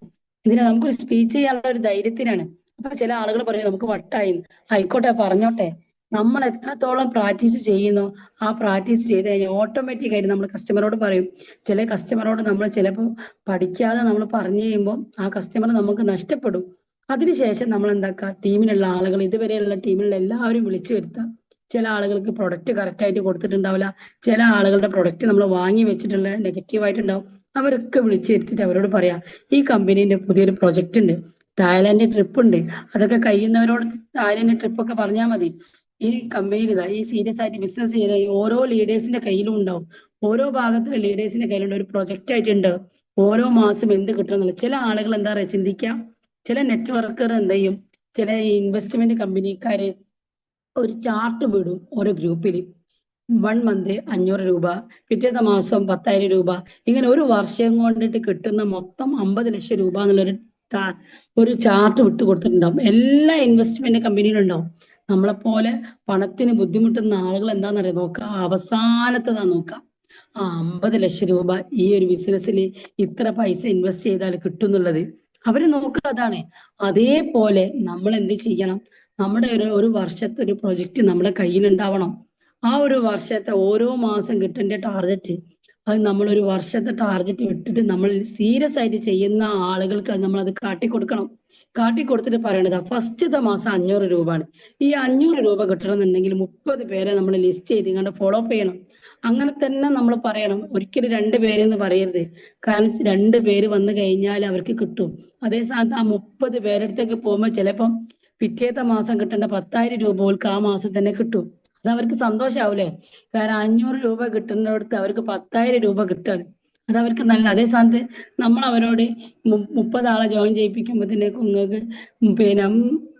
നമുക്കൊരു സ്പീച്ച് ചെയ്യാനുള്ള ഒരു ധൈര്യത്തിനാണ്. അപ്പൊ ചില ആളുകൾ പറയും നമുക്ക് വട്ടായി. ആയിക്കോട്ടെ, പറഞ്ഞോട്ടെ. നമ്മൾ എത്രത്തോളം പ്രാക്ടീസ് ചെയ്യുന്നു, ആ പ്രാക്ടീസ് ചെയ്ത് കഴിഞ്ഞാൽ ഓട്ടോമാറ്റിക് ആയിട്ട് നമ്മൾ കസ്റ്റമറോട് പറയും. ചില കസ്റ്റമറോട് നമ്മൾ ചിലപ്പോൾ പഠിക്കാതെ നമ്മൾ പറഞ്ഞു കഴിയുമ്പോൾ ആ കസ്റ്റമർ നമുക്ക് നഷ്ടപ്പെടും. അതിനുശേഷം നമ്മൾ എന്താക്കുക, ടീമിലുള്ള ആളുകൾ, ഇതുവരെയുള്ള ടീമിലുള്ള എല്ലാവരും വിളിച്ചു വരുത്താം. ചില ആളുകൾക്ക് പ്രൊഡക്റ്റ് കറക്റ്റ് ആയിട്ട് കൊടുത്തിട്ടുണ്ടാവില്ല, ചില ആളുകളുടെ പ്രൊഡക്റ്റ് നമ്മൾ വാങ്ങി വെച്ചിട്ടുള്ള നെഗറ്റീവായിട്ടുണ്ടാവും. അവരൊക്കെ വിളിച്ചു വരുത്തിട്ട് അവരോട് പറയാം, ഈ കമ്പനീന്റെ പുതിയൊരു പ്രൊജക്റ്റ് ഉണ്ട്, തായ്ലാന്റ് ട്രിപ്പ് ഉണ്ട്, അതൊക്കെ കഴിയുന്നവരോട് തായ്ലാന്റ് ട്രിപ്പ് ഒക്കെ പറഞ്ഞാൽ മതി. ഈ കമ്പനിയിൽ ഇതാ, ഈ സീരിയസ് ആയിട്ട് ബിസിനസ് ചെയ്ത ഓരോ ലീഡേഴ്സിന്റെ കയ്യിലും ഉണ്ടാവും, ഓരോ ഭാഗത്തിലെ ലീഡേഴ്സിന്റെ കയ്യിലുണ്ട് ഒരു പ്രൊജക്റ്റ് ആയിട്ടുണ്ട്, ഓരോ മാസം എന്ത് കിട്ടണമെന്നുള്ള. ചില ആളുകൾ എന്താ പറയുക ചിന്തിക്കാം, ചില നെറ്റ്വർക്കർ എന്ത് ചെയ്യും, ചില ഇൻവെസ്റ്റ്മെന്റ് കമ്പനിക്കാര് ഒരു ചാർട്ട് വിടും ഓരോ ഗ്രൂപ്പിൽ. 1 മന്ത് 500 രൂപ, പിറ്റേത്തെ മാസം 10,000 രൂപ, ഇങ്ങനെ ഒരു വർഷം കൊണ്ടിട്ട് കിട്ടുന്ന മൊത്തം 50 ലക്ഷം രൂപ എന്നുള്ളൊരു ഒരു ചാർട്ട് വിട്ടു കൊടുത്തിട്ടുണ്ടാവും. എല്ലാ ഇൻവെസ്റ്റ്മെന്റ് കമ്പനിയിലും ഉണ്ടാവും. നമ്മളെപ്പോലെ പണത്തിന് ബുദ്ധിമുട്ടുന്ന ആളുകൾ എന്താണെന്നറിയാം നോക്കുക, അവസാനത്തതാ നോക്കുക. 50 ലക്ഷം രൂപ ഈ ഒരു ബിസിനസ്സിൽ ഇത്ര പൈസ ഇൻവെസ്റ്റ് ചെയ്താൽ കിട്ടും എന്നുള്ളത് അവര് നോക്കുക. അതാണ്. അതേപോലെ നമ്മൾ എന്ത് ചെയ്യണം, നമ്മുടെ ഒരു വർഷത്തെ ഒരു പ്രൊജക്റ്റ് നമ്മുടെ കയ്യിലുണ്ടാവണം. ആ ഒരു വർഷത്തെ ഓരോ മാസം കിട്ടേണ്ട ടാർഗറ്റ്, അത് നമ്മൾ ഒരു വർഷത്തെ ടാർഗറ്റ് വിട്ടിട്ട് നമ്മൾ സീരിയസ് ആയിട്ട് ചെയ്യുന്ന ആളുകൾക്ക് അത് നമ്മൾ അത് കാട്ടിക്കൊടുക്കണം. കാട്ടിക്കൊടുത്തിട്ട് പറയണത് ഫസ്റ്റത്തെ മാസം 500 രൂപയാണ്. ഈ 500 രൂപ കിട്ടണമെന്നുണ്ടെങ്കിൽ 30 പേരെ നമ്മൾ ലിസ്റ്റ് ചെയ്ത് ഇങ്ങോട്ട് ഫോളോ അപ്പ് ചെയ്യണം. അങ്ങനെ തന്നെ നമ്മൾ പറയണം. ഒരിക്കലും 2 പേരെന്ന് പറയരുത്. കാരണം 2 പേര് വന്നു കഴിഞ്ഞാൽ അവർക്ക് കിട്ടും. അതേ സ്ഥാനത്ത് ആ 30 പേരടുത്തേക്ക് പോകുമ്പോൾ ചിലപ്പം പിറ്റേത്തെ മാസം കിട്ടേണ്ട 10,000 രൂപ പോലും ആ മാസം തന്നെ കിട്ടും. അത് അവർക്ക് സന്തോഷാവൂലേ? കാരണം 500 രൂപ കിട്ടുന്നിടത്ത് അവർക്ക് 10,000 രൂപ കിട്ടുകയാണ്. അത് അവർക്ക് നല്ല. അതേ സ്ഥാനത്ത് നമ്മൾ അവരോട് 30 ആളെ ജോയിൻ ചെയ്യിപ്പിക്കുമ്പോഴത്തേക്ക് നിങ്ങൾക്ക് പിന്നെ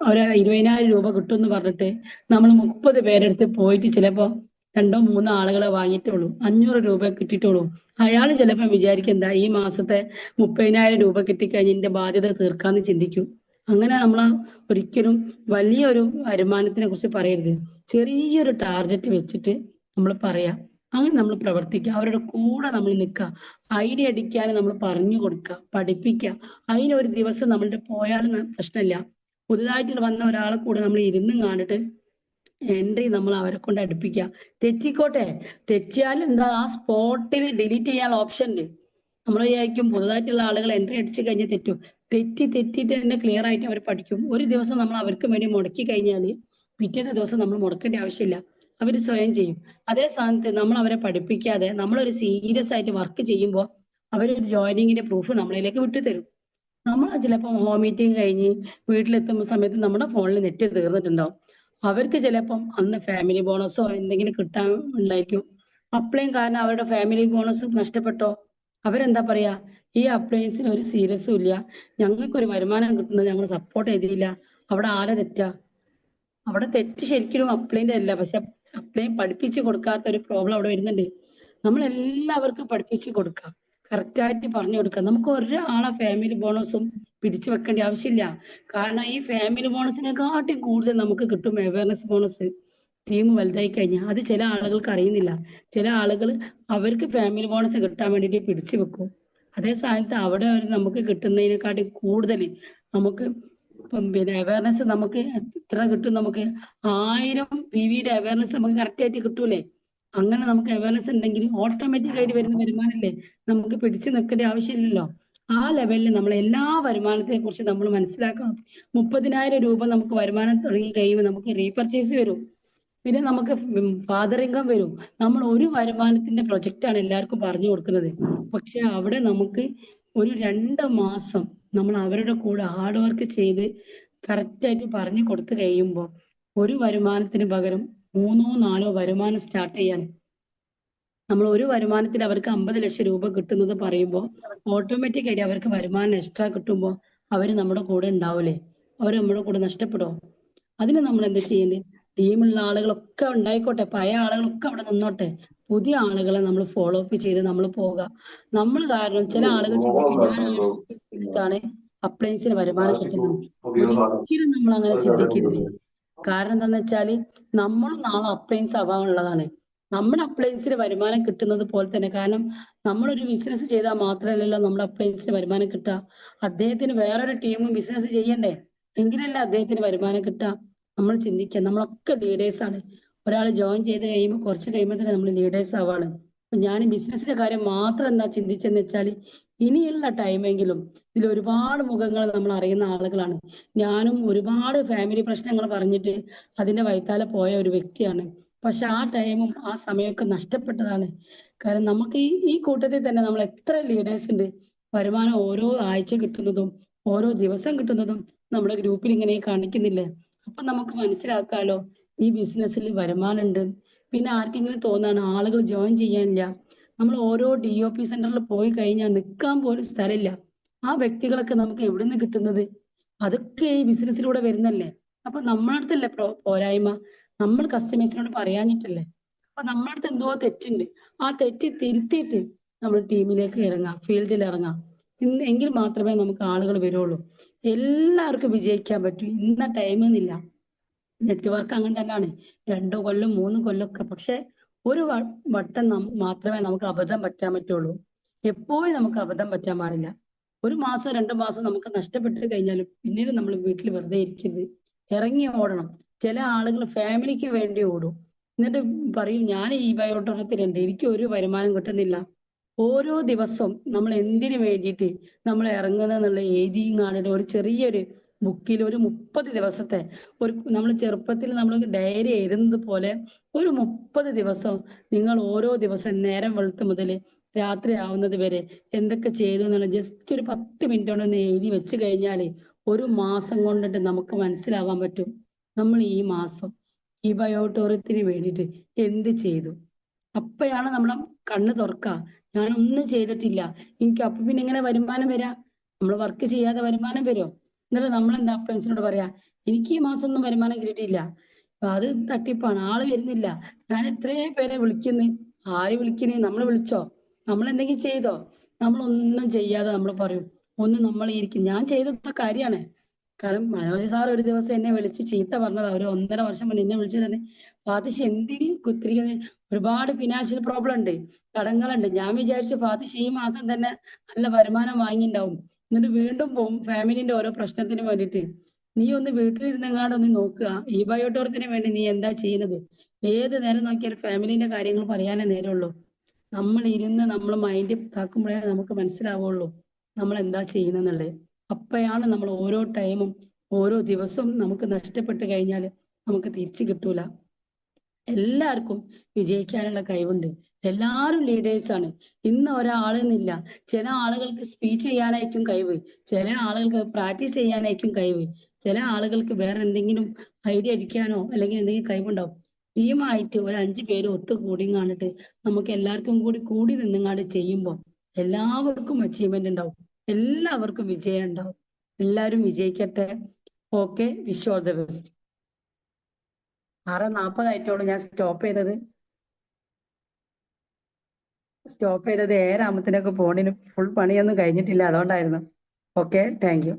ഒരു 20,000 രൂപ കിട്ടും എന്ന് പറഞ്ഞിട്ട് നമ്മൾ 30 പേരെടുത്ത് പോയിട്ട് ചിലപ്പോൾ 2-3 ആളുകളെ വാങ്ങിയിട്ടുള്ളൂ, 500 രൂപ കിട്ടിയിട്ടുള്ളൂ. അയാൾ ചിലപ്പോൾ വിചാരിക്കുന്ന ഈ മാസത്തെ 30,000 രൂപ കിട്ടിക്കഴിഞ്ഞ് എന്റെ ബാധ്യത തീർക്കാന്ന് ചിന്തിക്കും. അങ്ങനെ നമ്മൾ ഒരിക്കലും വലിയൊരു വരുമാനത്തിനെ കുറിച്ച് പറയരുത്. ചെറിയൊരു ടാർഗറ്റ് വെച്ചിട്ട് നമ്മൾ പറയാം. അങ്ങനെ നമ്മൾ പ്രവർത്തിക്കുക. അവരുടെ കൂടെ നമ്മൾ നിൽക്കുക. ഐഡിയ അടിക്കാൻ നമ്മൾ പറഞ്ഞു കൊടുക്കുക, പഠിപ്പിക്കുക. അതിനൊരു ദിവസം നമ്മളുടെ പോയാലും പ്രശ്നമില്ല. പുതുതായിട്ട് വന്ന ഒരാളെ കൂടെ നമ്മൾ ഇരുന്നും കണ്ടിട്ട് എൻട്രി നമ്മൾ അവരെ കൊണ്ട് അടുപ്പിക്കുക. തെറ്റിക്കോട്ടെ, തെറ്റിയാലും എന്താ ആ സ്പോട്ടിൽ ഡിലീറ്റ് ചെയ്യാനുള്ള ഓപ്ഷൻ ഉണ്ട്. നമ്മൾ വിചാരിക്കും പുതുതായിട്ടുള്ള ആളുകൾ എൻട്രി അടിച്ചു കഴിഞ്ഞാൽ തെറ്റും. തെറ്റിയിട്ട് തന്നെ ക്ലിയർ ആയിട്ട് അവർ പഠിക്കും. ഒരു ദിവസം നമ്മൾ അവർക്ക് വേണ്ടി മുടക്കി കഴിഞ്ഞാൽ പിറ്റേത്തെ ദിവസം നമ്മൾ മുടക്കേണ്ട ആവശ്യമില്ല, അവർ സ്വയം ചെയ്യും. അതേ സ്ഥാനത്ത് നമ്മൾ അവരെ പഠിപ്പിക്കാതെ നമ്മളൊരു സീരിയസ് ആയിട്ട് വർക്ക് ചെയ്യുമ്പോൾ അവരൊരു ജോയിനിങ്ങിന്റെ പ്രൂഫ് നമ്മളിലേക്ക് വിട്ടുതരും. നമ്മൾ ചിലപ്പോൾ ഹോം മീറ്റിംഗ് കഴിഞ്ഞ് വീട്ടിലെത്തുമ്പോൾ സമയത്ത് നമ്മുടെ ഫോണിൽ നെറ്റ് തീർന്നിട്ടുണ്ടാവും. അവർക്ക് ചിലപ്പം അന്ന് ഫാമിലി ബോണസോ എന്തെങ്കിലും കിട്ടാൻ ഉണ്ടായിരിക്കും. അപ്ലൈയും കാരണം അവരുടെ ഫാമിലി ബോണസ് നഷ്ടപ്പെട്ടോ, അവരെന്താ പറയാ, ഈ അപ്ലയൻസിന് ഒരു സീരിയസും ഇല്ല, ഞങ്ങൾക്കൊരു വരുമാനം കിട്ടുന്നത് ഞങ്ങൾ സപ്പോർട്ട് ചെയ്തില്ല. അവിടെ ആരെ തെറ്റാ? അവിടെ തെറ്റ് ശരിക്കും അപ്ലൈൻ്റെ അല്ല, പക്ഷെ അപ്ലൈൻ പഠിപ്പിച്ച് കൊടുക്കാത്ത ഒരു പ്രോബ്ലം അവിടെ വരുന്നുണ്ട്. നമ്മൾ എല്ലാവർക്കും പഠിപ്പിച്ച് കൊടുക്കാം, കറക്റ്റായിട്ട് പറഞ്ഞു കൊടുക്കാം. നമുക്ക് ഒരാളെ ഫാമിലി ബോണസും പിടിച്ചു വെക്കേണ്ട ആവശ്യമില്ല. കാരണം ഈ ഫാമിലി ബോണസിനെക്കാട്ടും കൂടുതൽ നമുക്ക് കിട്ടും അവയർനെസ് ബോണസ്. ടീം വലുതായി കഴിഞ്ഞാൽ അത് ചില ആളുകൾക്ക് അറിയുന്നില്ല. ചില ആളുകൾ അവർക്ക് ഫാമിലി ബോണസ് കിട്ടാൻ വേണ്ടിയിട്ട് പിടിച്ചു വെക്കും. അതേ സ്ഥാനത്ത് അവിടെ നമുക്ക് കിട്ടുന്നതിനെക്കാട്ടും കൂടുതൽ നമുക്ക് പിന്നെ അവയർനെസ് നമുക്ക് എത്ര കിട്ടും? നമുക്ക് 1000 PVയുടെ അവയർനെസ് നമുക്ക് കറക്റ്റ് ആയിട്ട് കിട്ടൂലേ? അങ്ങനെ നമുക്ക് അവയർനെസ് ഉണ്ടെങ്കിൽ ഓട്ടോമാറ്റിക് ആയിട്ട് വരുന്ന വരുമാനല്ലേ, നമുക്ക് പിടിച്ചു നിൽക്കേണ്ട ആവശ്യമില്ലല്ലോ. ആ ലെവലിൽ നമ്മൾ എല്ലാ വരുമാനത്തെ കുറിച്ച് നമ്മൾ മനസ്സിലാക്കണം. 30,000 രൂപ നമുക്ക് വരുമാനം തുടങ്ങി കഴിയുമ്പോൾ നമുക്ക് റീപർച്ചേസ് വരും, പിന്നെ നമുക്ക് ഫാദർ ഇൻകം വരും. നമ്മൾ ഒരു വരുമാനത്തിന്റെ പ്രൊജക്റ്റാണ് എല്ലാവർക്കും പറഞ്ഞു കൊടുക്കുന്നത്. പക്ഷെ അവിടെ നമുക്ക് ഒരു 2 മാസം നമ്മൾ അവരുടെ കൂടെ ഹാർഡ് വർക്ക് ചെയ്ത് കറക്റ്റായിട്ട് പറഞ്ഞു കൊടുത്തു കഴിയുമ്പോൾ ഒരു വരുമാനത്തിന് പകരം 3ഓ 4ഓ വരുമാനം സ്റ്റാർട്ട് ചെയ്യാണ്. നമ്മൾ ഒരു വരുമാനത്തിൽ അവർക്ക് 50 ലക്ഷം രൂപ കിട്ടുന്നത് പറയുമ്പോൾ ഓട്ടോമാറ്റിക് ആയിട്ട് അവർക്ക് വരുമാനം എക്സ്ട്രാ കിട്ടുമ്പോൾ അവർ നമ്മുടെ കൂടെ ഉണ്ടാവില്ലേ? അവർ നമ്മുടെ കൂടെ നഷ്ടപ്പെടുമോ? അതിന് നമ്മൾ എന്താ ചെയ്യേണ്ടത്? ടീമുള്ള ആളുകളൊക്കെ ഉണ്ടായിക്കോട്ടെ, പഴയ ആളുകളൊക്കെ അവിടെ നിന്നോട്ടെ, പുതിയ ആളുകളെ നമ്മൾ ഫോളോ അപ്പ് ചെയ്ത് നമ്മൾ പോവുക. നമ്മൾ കാരണം ചില ആളുകൾ ചിന്തിക്കും ഞാൻ ആളുകൾക്ക് ചെയ്തിട്ടാണ് അപ്ലയൻസിന് വരുമാനം കിട്ടുന്നത്. ഒരിക്കലും നമ്മൾ അങ്ങനെ ചിന്തിക്കരുത്. കാരണം എന്താന്ന് വെച്ചാല് നമ്മളും നാളെ അപ്ലയൻസ് ആവാനുള്ളതാണ്. നമ്മുടെ അപ്ലയൻസിന് വരുമാനം കിട്ടുന്നത് പോലെ തന്നെ, കാരണം നമ്മളൊരു ബിസിനസ് ചെയ്താൽ മാത്രമല്ലല്ലോ നമ്മുടെ അപ്ലയൻസിന് വരുമാനം കിട്ടുക. അദ്ദേഹത്തിന് വേറൊരു ടീമും ബിസിനസ് ചെയ്യണ്ടേ? എങ്കിലല്ലേ അദ്ദേഹത്തിന് വരുമാനം കിട്ടുക. നമ്മൾ ചിന്തിക്കുക, നമ്മളൊക്കെ ലീഡേഴ്സ് ആണ്. ഒരാൾ ജോയിൻ ചെയ്ത് കഴിയുമ്പോൾ കുറച്ച് കഴിയുമ്പോൾ തന്നെ നമ്മൾ ലീഡേഴ്സ് ആവാണ്. അപ്പൊ ഞാൻ ബിസിനസിന്റെ കാര്യം മാത്രം എന്താ ചിന്തിച്ചെന്ന് വെച്ചാൽ ഇനിയുള്ള ടൈമെങ്കിലും ഇതിൽ ഒരുപാട് മുഖങ്ങൾ നമ്മൾ അറിയുന്ന ആളുകളാണ്. ഞാനും ഒരുപാട് ഫാമിലി പ്രശ്നങ്ങൾ പറഞ്ഞിട്ട് അതിന്റെ വൈത്താലെ പോയ ഒരു വ്യക്തിയാണ്. പക്ഷെ ആ ടൈമും ആ സമയമൊക്കെ നഷ്ടപ്പെട്ടതാണ്. കാരണം നമുക്ക് ഈ കൂട്ടത്തിൽ തന്നെ നമ്മൾ എത്ര ലീഡേഴ്സ് ഉണ്ട്, വരുമാനം ഓരോ ആഴ്ച കിട്ടുന്നതും ഓരോ ദിവസം കിട്ടുന്നതും നമ്മുടെ ഗ്രൂപ്പിൽ ഇങ്ങനെ കാണിക്കുന്നില്ലേ? അപ്പൊ നമുക്ക് മനസ്സിലാക്കാലോ ഈ ബിസിനസ്സിൽ വരുമാനം ഉണ്ട്. പിന്നെ ആർക്കെങ്കിലും തോന്നാണ് ആളുകൾ ജോയിൻ ചെയ്യാനില്ല, നമ്മൾ ഓരോ DOP സെന്ററിൽ പോയി കഴിഞ്ഞാൽ നിൽക്കാൻ പോലും സ്ഥലമില്ല. ആ വ്യക്തികളൊക്കെ നമുക്ക് എവിടെ നിന്ന് കിട്ടുന്നത്? അതൊക്കെ ഈ ബിസിനസ്സിലൂടെ വരുന്നല്ലേ. അപ്പൊ നമ്മുടെ അടുത്തല്ലേ പോരായ്മ? നമ്മൾ കസ്റ്റമേഴ്സിനോട് പറയാഞ്ഞിട്ടല്ലേ? അപ്പൊ നമ്മുടെ അടുത്ത് എന്തോ തെറ്റുണ്ട്. ആ തെറ്റ് തിരുത്തിയിട്ട് നമ്മൾ ടീമിലേക്ക് ഇറങ്ങാം, ഫീൽഡിൽ ഇറങ്ങാം. എങ്കിൽ മാത്രമേ നമുക്ക് ആളുകൾ വരുള്ളൂ. എല്ലാവർക്കും വിജയിക്കാൻ പറ്റൂ. ഇന്ന ടൈം എന്നില്ല. നെറ്റ്വർക്ക് അങ്ങനെ തന്നെയാണ്, 2 കൊല്ലം 3 കൊല്ലമൊക്കെ. പക്ഷെ ഒരു വട്ടം മാത്രമേ നമുക്ക് അബദ്ധം പറ്റാൻ പറ്റുള്ളൂ. എപ്പോഴും നമുക്ക് അബദ്ധം പറ്റാൻ പാടില്ല. 1 മാസം 2 മാസം നമുക്ക് നഷ്ടപ്പെട്ട് കഴിഞ്ഞാലും പിന്നീട് നമ്മൾ വീട്ടിൽ വെറുതെ ഇരിക്കരുത്, ഇറങ്ങി ഓടണം. ചില ആളുകൾ ഫാമിലിക്ക് വേണ്ടി ഓടും, എന്നിട്ട് പറയും ഞാൻ ഈ ബയോട്ടോണത്തിലുണ്ട്, എനിക്ക് ഒരു വരുമാനം കിട്ടുന്നില്ല. ഓരോ ദിവസം നമ്മൾ എന്തിനു വേണ്ടിയിട്ട് നമ്മൾ ഇറങ്ങുന്നുള്ള എഴുതിയും കാണുന്ന ഒരു ചെറിയൊരു ബുക്കിൽ ഒരു 30 ദിവസത്തെ നമ്മൾ ചെറുപ്പത്തിൽ നമ്മൾ ഡയറി എഴുതുന്നത് പോലെ ഒരു 30 ദിവസം നിങ്ങൾ ഓരോ ദിവസം നേരം വെളുത്ത് മുതൽ രാത്രി ആവുന്നത് വരെ എന്തൊക്കെ ചെയ്തു എന്നുള്ള ജസ്റ്റ് ഒരു 10 മിനിറ്റ് കൊണ്ട് ഒന്ന് എഴുതി വെച്ച് കഴിഞ്ഞാൽ 1 മാസം കൊണ്ടിട്ട് നമുക്ക് മനസ്സിലാവാൻ പറ്റും നമ്മൾ ഈ മാസം ഈ ബയോട്ടോറിയത്തിന് വേണ്ടിയിട്ട് എന്ത് ചെയ്തു. അപ്പോഴാണ് നമ്മളെ കണ്ണ് തുറക്കുക. ഞാനൊന്നും ചെയ്തിട്ടില്ല, എനിക്ക് അപ്പൊ പിന്നെ എങ്ങനെ വരുമാനം വരാ? നമ്മൾ വർക്ക് ചെയ്യാതെ വരുമാനം വരുമോ? എന്നിട്ട് നമ്മളെന്താ ഫ്രണ്ട്സിനോട് പറയാ, എനിക്ക് ഈ മാസം ഒന്നും വരുമാനം കിട്ടിയിട്ടില്ല, അത് തട്ടിപ്പാണ്, ആള് വരുന്നില്ല. ഞാൻ എത്രയോ പേരെ വിളിക്കുന്നു, ആര് വിളിക്കണേ? നമ്മൾ വിളിച്ചോ? നമ്മൾ എന്തെങ്കിലും ചെയ്തോ? നമ്മളൊന്നും ചെയ്യാതെ നമ്മൾ പറയും ഒന്ന് നമ്മൾ ഇരിക്കും. ഞാൻ ചെയ്ത കാര്യമാണ്. കാരണം മനോജ് സാർ ഒരു ദിവസം എന്നെ വിളിച്ച് ചീത്ത പറഞ്ഞത്, ഒരു 1.5 വർഷം മുന്നേ എന്നെ വിളിച്ചു തന്നെ, ഫാത്തിഷ് എന്തിന് കുത്തിരിക്കുന്നത്, ഒരുപാട് ഫിനാൻഷ്യൽ പ്രോബ്ലം ഉണ്ട്, കടങ്ങളുണ്ട്. ഞാൻ വിചാരിച്ചു ഫാത്തിഷ് ഈ മാസം തന്നെ നല്ല വരുമാനം വാങ്ങിണ്ടാവും, എന്നിട്ട് വീണ്ടും പോകും ഫാമിലിന്റെ ഓരോ പ്രശ്നത്തിന് വേണ്ടിയിട്ട്. നീ ഒന്ന് വീട്ടിലിരുന്നെങ്ങാണ്ട് ഒന്ന് നോക്കുക. ഈ ബയോട്ടോറത്തിന് വേണ്ടി നീ എന്താ ചെയ്യുന്നത്? ഏത് നേരം നോക്കിയാൽ ഫാമിലിന്റെ കാര്യങ്ങൾ പറയാനേ നേരമുള്ളൂ. നമ്മൾ ഇരുന്ന് നമ്മൾ മൈൻഡ് ഇതാക്കുമ്പോഴേ നമുക്ക് മനസ്സിലാവുള്ളൂ നമ്മൾ എന്താ ചെയ്യുന്നെന്നുള്ളത്. അപ്പോഴാണ് നമ്മൾ ഓരോ ടൈമും ഓരോ ദിവസവും നമുക്ക് നഷ്ടപ്പെട്ട് കഴിഞ്ഞാൽ നമുക്ക് തിരിച്ചു കിട്ടൂല. എല്ലാവർക്കും വിജയിക്കാനുള്ള കഴിവുണ്ട്. എല്ലാവരും ലീഡേഴ്സാണ്. ഇന്ന് ഒരാളെന്നില്ല. ചില ആളുകൾക്ക് സ്പീച്ച് ചെയ്യാനായിരിക്കും കഴിവ്, ചില ആളുകൾക്ക് പ്രാക്ടീസ് ചെയ്യാനായിരിക്കും കഴിവ്, ചില ആളുകൾക്ക് വേറെ എന്തെങ്കിലും ഐഡിയ അടിക്കാനോ അല്ലെങ്കിൽ എന്തെങ്കിലും കഴിവുണ്ടാവും. ടീമായിട്ട് ഒരു 5 പേര് ഒത്തുകൂടി കണ്ടിട്ട് നമുക്ക് എല്ലാവർക്കും കൂടി നിന്നുങ്ങാണ്ട് ചെയ്യുമ്പോൾ എല്ലാവർക്കും അച്ചീവ്മെന്റ് ഉണ്ടാവും, എല്ലാവർക്കും വിജയം ഉണ്ടാവും. എല്ലാവരും വിജയിക്കട്ടെ. Okay, wish all the best. 6:40 ഞാൻ സ്റ്റോപ്പ് ചെയ്തത് 7 ഫോണിന് ഫുൾ പണിയൊന്നും കഴിഞ്ഞിട്ടില്ല, അതുകൊണ്ടായിരുന്നു. Okay, thank you.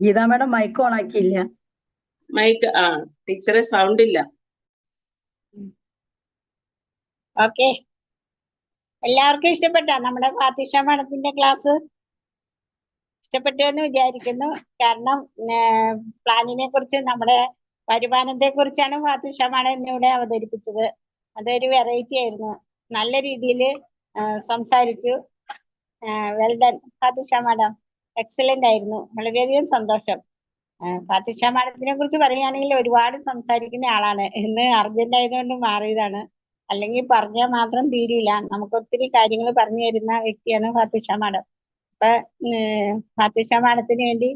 Geetha madam mic on ആക്കിയില്ല. മൈക്ക് ടീച്ചറെ സൗണ്ട് ഇല്ല. ഓക്കെ, എല്ലാവർക്കും ഇഷ്ടപ്പെട്ടോ നമ്മുടെ ഫാത്തിഷ മാഡത്തിന്റെ ക്ലാസ്? ഇഷ്ടപ്പെട്ടു എന്ന് വിചാരിക്കുന്നു. കാരണം പ്ലാനിനെ കുറിച്ച്, നമ്മുടെ വരുമാനത്തെ കുറിച്ചാണ് ഫാത്തിഷ മാഡം ഇന്നിവിടെ അവതരിപ്പിച്ചത്. അതൊരു വെറൈറ്റി ആയിരുന്നു. നല്ല രീതിയിൽ സംസാരിച്ചു. വെൽ ഡൺ ഫാത്തിഷ മാഡം, എക്സലന്റ് ആയിരുന്നു. വളരെയധികം സന്തോഷം. ഫാത്തിഷ മാഡത്തിനെ കുറിച്ച് പറയുകയാണെങ്കിൽ ഒരുപാട് സംസാരിക്കുന്ന ആളാണ്. ഇന്ന് അർജന്റ് ആയതുകൊണ്ട് മാറിയതാണ്. അല്ലെങ്കിൽ പറഞ്ഞാൽ മാത്രം തീരൂല. നമുക്ക് ഒത്തിരി കാര്യങ്ങൾ പറഞ്ഞു തരുന്ന വ്യക്തിയാണ് ഫാത്തിഷ മാഡം. അപ്പൊ ഫാത്തിഷ മാഡത്തിന് വേണ്ടി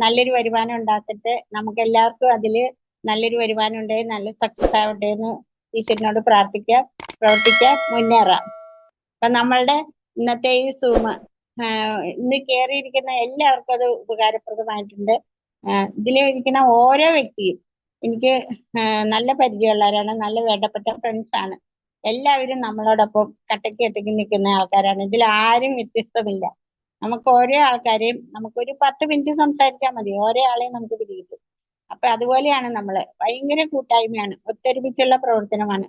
നല്ലൊരു വരുമാനം ഉണ്ടാക്കട്ടെ. നമുക്ക് എല്ലാവർക്കും അതില് നല്ലൊരു വരുമാനം ഉണ്ടായി നല്ല സക്സസ് ആവട്ടെ എന്ന് ഈശ്വരനോട് പ്രാർത്ഥിക്കാം, പ്രവർത്തിക്കാം, മുന്നേറാം. അപ്പൊ നമ്മളുടെ ഇന്നത്തെ ഈ സൂം ഇന്ന് കയറിയിരിക്കുന്ന എല്ലാവർക്കും അത് ഉപകാരപ്രദമായിട്ടുണ്ട്. ഇതിലിരിക്കുന്ന ഓരോ വ്യക്തിയും എനിക്ക് നല്ല പരിചയമുള്ളവരാണ്, നല്ല വേണ്ടപ്പെട്ട ഫ്രണ്ട്സ് ആണ്. എല്ലാവരും നമ്മളോടൊപ്പം കട്ടയ്ക്ക് കട്ടയ്ക്ക് നിൽക്കുന്ന ആൾക്കാരാണ്. ഇതിൽ ആരും വ്യത്യസ്തമില്ല. നമുക്ക് ഓരോ ആൾക്കാരെയും നമുക്കൊരു 10 മിനിറ്റ് സംസാരിച്ചാൽ മതി, ഓരോ ആളെയും നമുക്ക് പിടികിട്ടും. അപ്പൊ അതുപോലെയാണ് നമ്മള്. ഭയങ്കര കൂട്ടായ്മയാണ്, ഒത്തൊരുമിച്ചുള്ള പ്രവർത്തനമാണ്.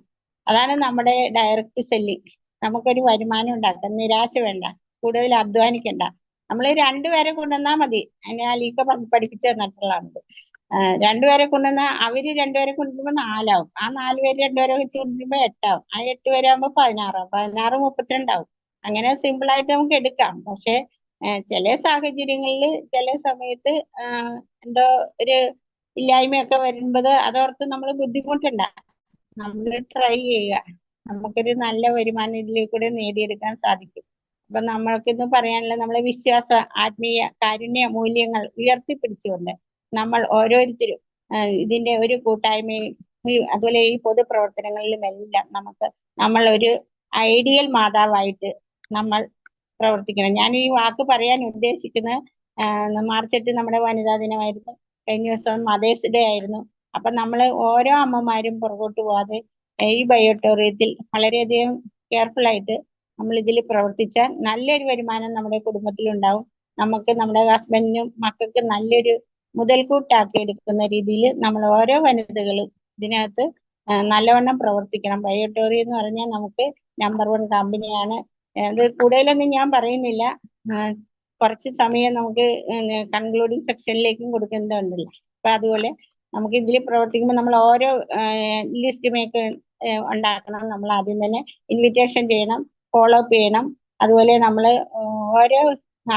അതാണ് നമ്മുടെ ഡയറക്റ്റ് സെല്ലിങ്. നമുക്കൊരു വരുമാനം ഉണ്ടാക്കാം, നിരാശ വേണ്ട, കൂടുതൽ അധ്വാനിക്കണ്ട. നമ്മൾ 2 പേരെ കൊണ്ടുവന്നാൽ മതി. അതിനെ അലീക്ക പഠിപ്പിച്ചു തന്നിട്ടുള്ളതാണിത്. 2 പേരെ കൊണ്ടുവന്നാൽ അവര് 2 പേരെ കൊണ്ടുവരുമ്പോൾ 4 ആവും. ആ 4 പേര് 2 പേരെ വെച്ച് കൊണ്ടുവരുമ്പോ 8 ആവും. ആ 8 പേരാകുമ്പോ 16 ആവും. 16 32 ആവും. അങ്ങനെ സിമ്പിൾ ആയിട്ട് നമുക്ക് എടുക്കാം. പക്ഷെ ചില സാഹചര്യങ്ങളിൽ ചില സമയത്ത് എന്തോ ഒരു ഇല്ലായ്മയൊക്കെ വരുമ്പോൾ അതോർത്ത് നമ്മൾ ബുദ്ധിമുട്ടുണ്ട. നമ്മൾ ട്രൈ ചെയ്യുക. നമുക്കൊരു നല്ല വരുമാനം ഇതിൽ കൂടെ നേടിയെടുക്കാൻ സാധിക്കും. അപ്പൊ നമ്മൾക്കിന്ന് പറയാനുള്ള നമ്മളെ വിശ്വാസ, ആത്മീയ, കാരുണ്യ മൂല്യങ്ങൾ ഉയർത്തിപ്പിടിച്ചുകൊണ്ട് നമ്മൾ ഓരോരുത്തരും ഇതിന്റെ ഒരു കൂട്ടായ്മയും അതുപോലെ ഈ പൊതുപ്രവർത്തനങ്ങളിലും എല്ലാം നമ്മൾ ഒരു ഐഡിയൽ മാതാവായിട്ട് നമ്മൾ പ്രവർത്തിക്കണം. ഞാൻ ഈ വാക്ക് പറയാൻ ഉദ്ദേശിക്കുന്നത് മാർച്ച് 8 നമ്മുടെ വനിതാ ദിനമായിരുന്നു. കഴിഞ്ഞ ദിവസം മദേഴ്സ് ഡേ ആയിരുന്നു. അപ്പൊ നമ്മൾ ഓരോ അമ്മമാരും പുറകോട്ട് പോവാതെ ഈ ബയോട്ടോറിയത്തിൽ വളരെയധികം കെയർഫുൾ ആയിട്ട് നമ്മൾ ഇതിൽ പ്രവർത്തിച്ചാൽ നല്ലൊരു വരുമാനം നമ്മുടെ കുടുംബത്തിൽ ഉണ്ടാവും. നമുക്ക് നമ്മുടെ ഹസ്ബൻഡിനും മക്കൾക്ക് നല്ലൊരു മുതൽക്കൂട്ടാക്കി എടുക്കുന്ന രീതിയിൽ നമ്മൾ ഓരോ വനിതകളും ഇതിനകത്ത് നല്ലവണ്ണം പ്രവർത്തിക്കണം. ബയോട്ടോറിയം എന്ന് പറഞ്ഞാൽ നമുക്ക് നമ്പർ 1 കമ്പനിയാണ്. അത് കൂടുതലൊന്നും ഞാൻ പറയുന്നില്ല. കുറച്ച് സമയം നമുക്ക് കൺക്ലൂഡിങ് സെക്ഷനിലേക്കും കൊടുക്കേണ്ടതുണ്ടല്ലോ. അപ്പൊ അതുപോലെ നമുക്ക് ഇതിൽ പ്രവർത്തിക്കുമ്പോൾ നമ്മൾ ഓരോ ലിസ്റ്റ് മേക്ക് ഉണ്ടാക്കണം. നമ്മൾ ആദ്യം തന്നെ ഇൻവിറ്റേഷൻ ചെയ്യണം, ഫോളോ അപ്പ് ചെയ്യണം. അതുപോലെ നമ്മൾ ഓരോ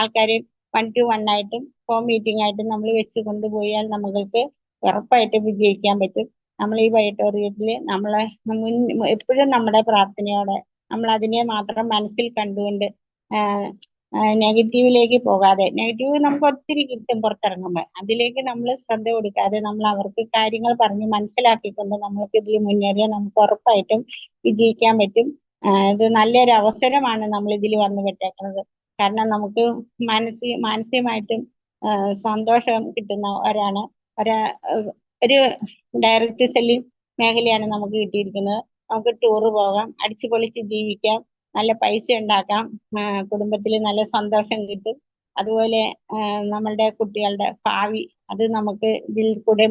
ആൾക്കാരെയും 1 to 1 ആയിട്ടും ഹോം മീറ്റിംഗ് ആയിട്ടും നമ്മൾ വെച്ച് കൊണ്ടുപോയാൽ നമ്മൾക്ക് ഉറപ്പായിട്ടും വിജയിക്കാൻ പറ്റും. നമ്മൾ ഈ ബയോട്ടോറിയത്തിൽ നമ്മളെ എപ്പോഴും നമ്മുടെ പ്രാർത്ഥനയോടെ നമ്മൾ അതിനെ മാത്രം മനസ്സിൽ കണ്ടുകൊണ്ട് നെഗറ്റീവിലേക്ക് പോകാതെ, നെഗറ്റീവ് നമുക്ക് ഒത്തിരി കിട്ടും പുറത്തിറങ്ങുമ്പോൾ, അതിലേക്ക് നമ്മൾ ശ്രദ്ധ കൊടുക്കാതെ നമ്മൾ അവർക്ക് കാര്യങ്ങൾ പറഞ്ഞ് മനസ്സിലാക്കിക്കൊണ്ട് നമ്മൾക്ക് ഇതിൽ മുന്നേറിയാൽ നമുക്ക് ഉറപ്പായിട്ടും വിജയിക്കാൻ പറ്റും. ഇത് നല്ലൊരു അവസരമാണ് നമ്മൾ ഇതിൽ വന്നു വിട്ടേക്കുന്നത്. കാരണം നമുക്ക് മാനസികമായിട്ടും സന്തോഷം കിട്ടുന്ന ഒരു ഡയറക്റ്റ് സെല്ലിംഗ് മേഖലയാണ് നമുക്ക് കിട്ടിയിരിക്കുന്നത്. നമുക്ക് ടൂറ് പോകാം, അടിച്ചു പൊളിച്ച് ജീവിക്കാം, നല്ല പൈസ ഉണ്ടാക്കാം, കുടുംബത്തിൽ നല്ല സന്തോഷം കിട്ടും. അതുപോലെ നമ്മളുടെ കുട്ടികളുടെ ഭാവി അത് നമുക്ക് ഇതിൽ കൂടെ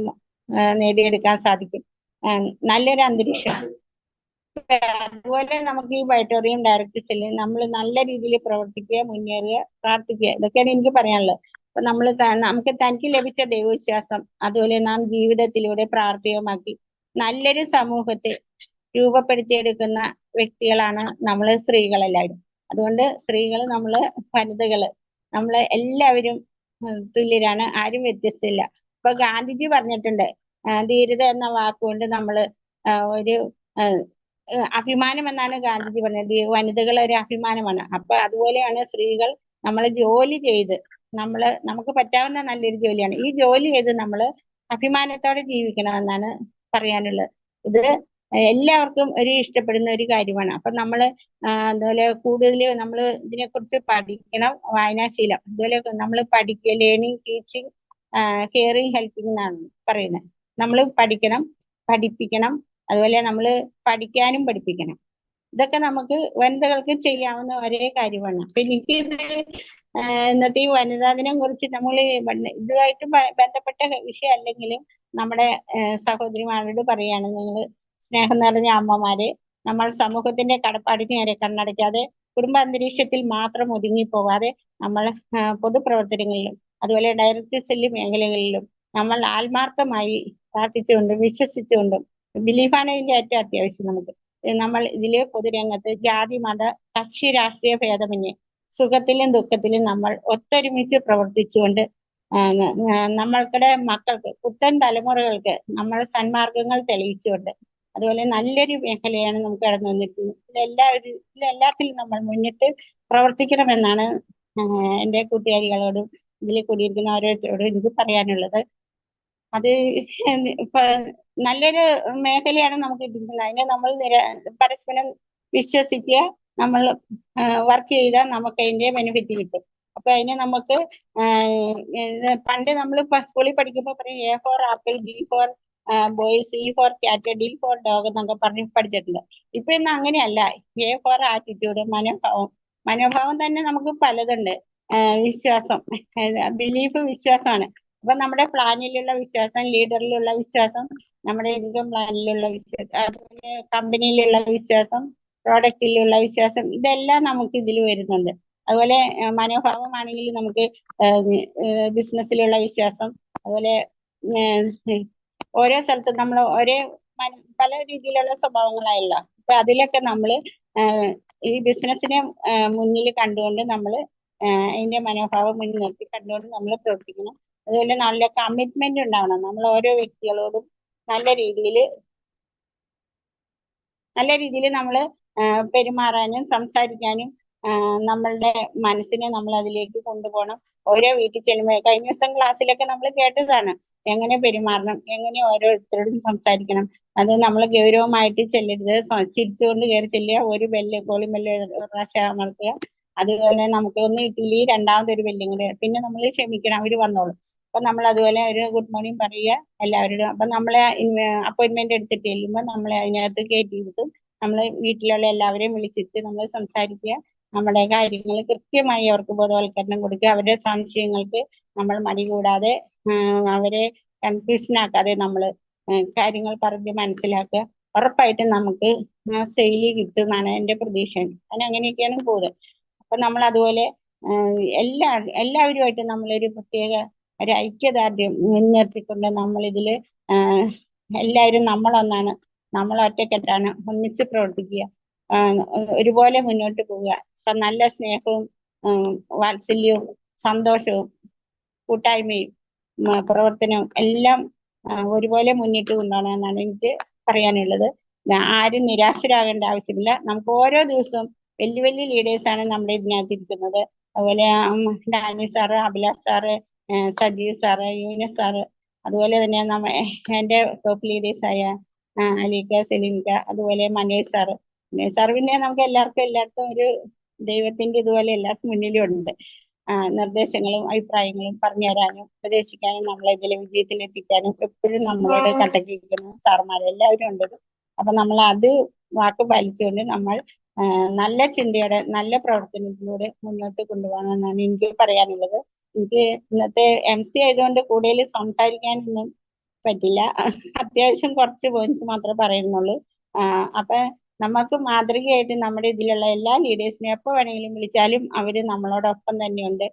നേടിയെടുക്കാൻ സാധിക്കും. നല്ലൊരു അന്തരീക്ഷം. അതുപോലെ നമുക്ക് ഈ ബൈറ്റോറിയം ഡയറക്ടേഴ്സിൽ നമ്മൾ നല്ല രീതിയിൽ പ്രവർത്തിക്കുക, മുന്നേറുക, പ്രാർത്ഥിക്കുക, ഇതൊക്കെയാണ് എനിക്ക് പറയാനുള്ളത്. അപ്പൊ നമ്മൾ നമുക്ക് തനിക്ക് ലഭിച്ച ദൈവവിശ്വാസം അതുപോലെ നാം ജീവിതത്തിലൂടെ പ്രാവർത്തികമാക്കി നല്ലൊരു സമൂഹത്തെ രൂപപ്പെടുത്തിയെടുക്കുന്ന വ്യക്തികളാണ് നമ്മൾ സ്ത്രീകളെല്ലാവരും. അതുകൊണ്ട് സ്ത്രീകൾ, നമ്മള് വനിതകള്, നമ്മള് എല്ലാവരും തുല്യരാണ്, ആരും വ്യത്യസ്തമില്ല. ഇപ്പൊ ഗാന്ധിജി പറഞ്ഞിട്ടുണ്ട്, ധീരത എന്ന വാക്കുകൊണ്ട് നമ്മള് ഒരു അഭിമാനം എന്നാണ് ഗാന്ധിജി പറഞ്ഞത്. വനിതകൾ ഒരു അഭിമാനമാണ്. അപ്പൊ അതുപോലെയാണ് സ്ത്രീകൾ. നമ്മൾ ജോലി ചെയ്ത് നമുക്ക് പറ്റാവുന്ന നല്ലൊരു ജോലിയാണ്. ഈ ജോലി ചെയ്ത് നമ്മൾ അഭിമാനത്തോടെ ജീവിക്കണമെന്നാണ് പറയാനുള്ളത്. ഇത് എല്ലാവർക്കും ഒരു ഇഷ്ടപ്പെടുന്ന ഒരു കാര്യമാണ്. അപ്പൊ നമ്മള് അതുപോലെ കൂടുതൽ നമ്മൾ ഇതിനെക്കുറിച്ച് പഠിക്കണം, വായനാശീലം. അതുപോലെ നമ്മൾ പഠിക്കുക, ലേണിംഗ്, ടീച്ചിങ്, കെയറിങ്, ഹെൽപ്പിംഗ് എന്നാണ് പറയുന്നത്. നമ്മൾ പഠിക്കണം, പഠിപ്പിക്കണം, അതുപോലെ നമ്മൾ പഠിക്കാനും പഠിപ്പിക്കണം. ഇതൊക്കെ നമുക്ക് വനിതകൾക്ക് ചെയ്യാവുന്ന ഒരേ കാര്യമാണ്. അപ്പൊ എനിക്കിത് ഇന്നത്തെ ഈ വനിതാ ദിനം കുറിച്ച് നമ്മൾ ഇതുമായിട്ട് ബന്ധപ്പെട്ട വിഷയം അല്ലെങ്കിലും നമ്മുടെ സഹോദരിമാരോട് പറയാണ്, നിങ്ങൾ സ്നേഹം നിറഞ്ഞ അമ്മമാരെ, നമ്മൾ സമൂഹത്തിന്റെ കടപ്പാടിന് നേരെ കണ്ണടയ്ക്കാതെ കുടുംബ അന്തരീക്ഷത്തിൽ മാത്രം ഒതുങ്ങിപ്പോവാതെ നമ്മൾ പൊതുപ്രവർത്തനങ്ങളിലും അതുപോലെ ഡയറക്ടർ മേഖലകളിലും നമ്മൾ ആത്മാർത്ഥമായി പ്രാർത്ഥിച്ചുകൊണ്ടും വിശ്വസിച്ചുകൊണ്ടും, ബിലീഫാണ് ഇതിന്റെ ഏറ്റവും അത്യാവശ്യം. നമ്മൾ ഇതില് പൊതുരംഗത്ത് ജാതി മത കക്ഷി രാഷ്ട്രീയ ഭേദമന്യേ സുഖത്തിലും ദുഃഖത്തിലും നമ്മൾ ഒത്തൊരുമിച്ച് പ്രവർത്തിച്ചുകൊണ്ട് നമ്മൾക്കിടെ മക്കൾക്ക്, പുത്തൻ തലമുറകൾക്ക് നമ്മൾ സന്മാർഗങ്ങൾ തെളിയിച്ചുകൊണ്ട്, അതുപോലെ നല്ലൊരു മേഖലയാണ് നമുക്ക് കടന്നു വന്നിരിക്കുന്നത്. എല്ലാത്തിലും നമ്മൾ മുന്നിട്ട് പ്രവർത്തിക്കണമെന്നാണ് എൻ്റെ കൂട്ടുകാരികളോടും ഇതിൽ കൂടിയിരിക്കുന്ന ഓരോരുത്തരോടും എനിക്ക് പറയാനുള്ളത്. അത് ഇപ്പൊ നല്ലൊരു മേഖലയാണ് നമുക്ക് കിട്ടുന്നത്. അതിനെ നമ്മൾ പരസ്പരം വിശ്വസിക്കുക, നമ്മൾ വർക്ക് ചെയ്താൽ നമുക്ക് അതിന്റെ ബെനിഫിറ്റ് കിട്ടും. അപ്പൊ അതിന് നമുക്ക് പണ്ട് നമ്മൾ സ്കൂളിൽ പഠിക്കുമ്പോൾ പറയും A four apple, B for boys, C four cat, D four dog എന്നൊക്കെ പറഞ്ഞ് പഠിച്ചിട്ടുണ്ട്. ഇപ്പൊ ഇന്ന് അങ്ങനെയല്ല. എ ഫോർ ആറ്റിറ്റ്യൂഡ്, മനോഭാവം തന്നെ നമുക്ക് പലതുണ്ട്. വിശ്വാസം, ബിലീഫ്, വിശ്വാസമാണ്. അപ്പൊ നമ്മുടെ പ്ലാനിലുള്ള വിശ്വാസം, ലീഡറിലുള്ള വിശ്വാസം, നമ്മുടെ ഇൻകം പ്ലാനിലുള്ള വിശ്വാസം, അതുപോലെ കമ്പനിയിലുള്ള വിശ്വാസം, പ്രോഡക്റ്റിലുള്ള വിശ്വാസം, ഇതെല്ലാം നമുക്ക് ഇതിൽ വരുന്നുണ്ട്. അതുപോലെ മനോഭാവമാണെങ്കിൽ നമുക്ക് ബിസിനസ്സിലുള്ള വിശ്വാസം, അതുപോലെ ഓരോ സ്ഥലത്തും നമ്മൾ പല രീതിയിലുള്ള സ്വഭാവങ്ങളായല്ലോ. അപ്പൊ അതിലൊക്കെ നമ്മൾ ഈ ബിസിനസ്സിനെ മുന്നിൽ കണ്ടുകൊണ്ട് നമ്മൾ അതിന്റെ മനോഭാവം മുൻനിർത്തി കണ്ടുകൊണ്ട് നമ്മൾ പ്രവർത്തിക്കണം. അതുപോലെ നല്ല കമ്മിറ്റ്മെന്റ് ഉണ്ടാവണം. നമ്മൾ ഓരോ വ്യക്തികളോടും നല്ല രീതിയിൽ നമ്മൾ പെരുമാറാനും സംസാരിക്കാനും നമ്മളുടെ മനസ്സിനെ നമ്മൾ അതിലേക്ക് കൊണ്ടുപോകണം. ഓരോ വീട്ടിൽ ചെല്ലുമ്പോൾ, കഴിഞ്ഞ ദിവസം ക്ലാസ്സിലൊക്കെ നമ്മൾ കേട്ടതാണ്, എങ്ങനെ പെരുമാറണം, എങ്ങനെ ഓരോരുത്തരോടും സംസാരിക്കണം. അത് നമ്മൾ ഗൗരവമായിട്ട് ചെല്ലരുത്, ചിരിച്ചുകൊണ്ട് കയറി ചെല്ലുക, ഒരു കോളിംഗ് ബെല്ല് ഒരു പ്രാവശ്യം അമർത്തുക. അതുപോലെ നമുക്ക് ഒന്ന് കിട്ടിയില്ല, രണ്ടാമതൊരു ബെല്ലും കൂടെ, പിന്നെ നമ്മൾ ക്ഷമിക്കണം, അവർ വന്നോളും. അപ്പൊ നമ്മൾ അതുപോലെ ഒരു ഗുഡ് മോർണിംഗ് പറയുക എല്ലാവരോടും. അപ്പൊ നമ്മളെ അപ്പോയിന്റ്മെന്റ് എടുത്തിട്ട് ചെല്ലുമ്പോൾ നമ്മളെ അതിനകത്ത് കയറ്റിയെടുത്തും നമ്മൾ വീട്ടിലുള്ള എല്ലാവരെയും വിളിച്ചിട്ട് നമ്മൾ സംസാരിക്കുക. നമ്മുടെ കാര്യങ്ങൾ കൃത്യമായി അവർക്ക് ബോധവൽക്കരണം കൊടുക്കുക. അവരുടെ സംശയങ്ങൾക്ക് നമ്മൾ മടി കൂടാതെ അവരെ കൺഫ്യൂഷൻ ആക്കാതെ നമ്മൾ കാര്യങ്ങൾ പറഞ്ഞ് മനസ്സിലാക്കുക. ഉറപ്പായിട്ടും നമുക്ക് സെയില് കിട്ടുമെന്നാണ് എൻ്റെ പ്രതീക്ഷ. അങ്ങനെയൊക്കെയാണ് പോകുന്നത്. അപ്പൊ നമ്മൾ അതുപോലെ എല്ലാവരുമായിട്ട് നമ്മളൊരു പ്രത്യേക ഒരു ഐക്യദാർഢ്യം മുൻനിർത്തിക്കൊണ്ട് നമ്മളിതില് എല്ലാവരും നമ്മളൊന്നാണ്, നമ്മൾ ഒറ്റക്കെട്ടാണ്, ഒന്നിച്ച് പ്രവർത്തിക്കുക, ഒരുപോലെ മുന്നോട്ട് പോവുക. നല്ല സ്നേഹവും വാത്സല്യവും സന്തോഷവും കൂട്ടായ്മയും പ്രവർത്തനവും എല്ലാം ഒരുപോലെ മുന്നിട്ട് കൊണ്ടുപോകണമെന്നാണ് എനിക്ക് പറയാനുള്ളത്. ആരും നിരാശരാകേണ്ട ആവശ്യമില്ല. നമുക്ക് ഓരോ ദിവസവും വലിയ വലിയ ലീഡേഴ്സാണ് നമ്മുടെ ഇതിനകത്ത് ഇരിക്കുന്നത്. അതുപോലെ Dani sir, Abhilash sir, Sajeev sir, Yunus sir, അതുപോലെ തന്നെ എൻ്റെ ടോപ്പ് ലീഡേഴ്സായ അലീക്ക, സെലീംക, അതുപോലെ മനോജ് സാറ്. പിന്നെ നമുക്ക് എല്ലായിടത്തും ഒരു ദൈവത്തിന്റെ ഇതുപോലെ എല്ലാവർക്കും മുന്നിലും ഉണ്ട്. നിർദ്ദേശങ്ങളും അഭിപ്രായങ്ങളും പറഞ്ഞു തരാനും ഉപദേശിക്കാനും നമ്മളെ ഇതിൽ വിജയത്തിലെത്തിക്കാനും എപ്പോഴും നമ്മളോട് കട്ടക്കിരിക്കുന്ന സാർമാർ എല്ലാവരും ഉണ്ട്. അപ്പൊ നമ്മൾ അത് വാക്ക് പാലിച്ചുകൊണ്ട് നമ്മൾ നല്ല ചിന്തയോടെ നല്ല പ്രവർത്തനത്തിലൂടെ മുന്നോട്ട് കൊണ്ടുപോകണമെന്നാണ് എനിക്ക് പറയാനുള്ളത്. എനിക്ക് ഇന്നത്തെ MC ആയതുകൊണ്ട് കൂടുതൽ സംസാരിക്കാനൊന്നും പറ്റില്ല. അത്യാവശ്യം കുറച്ച് പോയിന്റ്സ് മാത്രമേ പറയുന്നുള്ളൂ. അപ്പൊ നമുക്ക് മാതൃകയായിട്ട് നമ്മുടെ ഇതിലുള്ള എല്ലാ ലീഡേഴ്സിനെയും എപ്പോ വേണമെങ്കിലും വിളിച്ചാലും അവര് നമ്മളോടൊപ്പം തന്നെയുണ്ട്.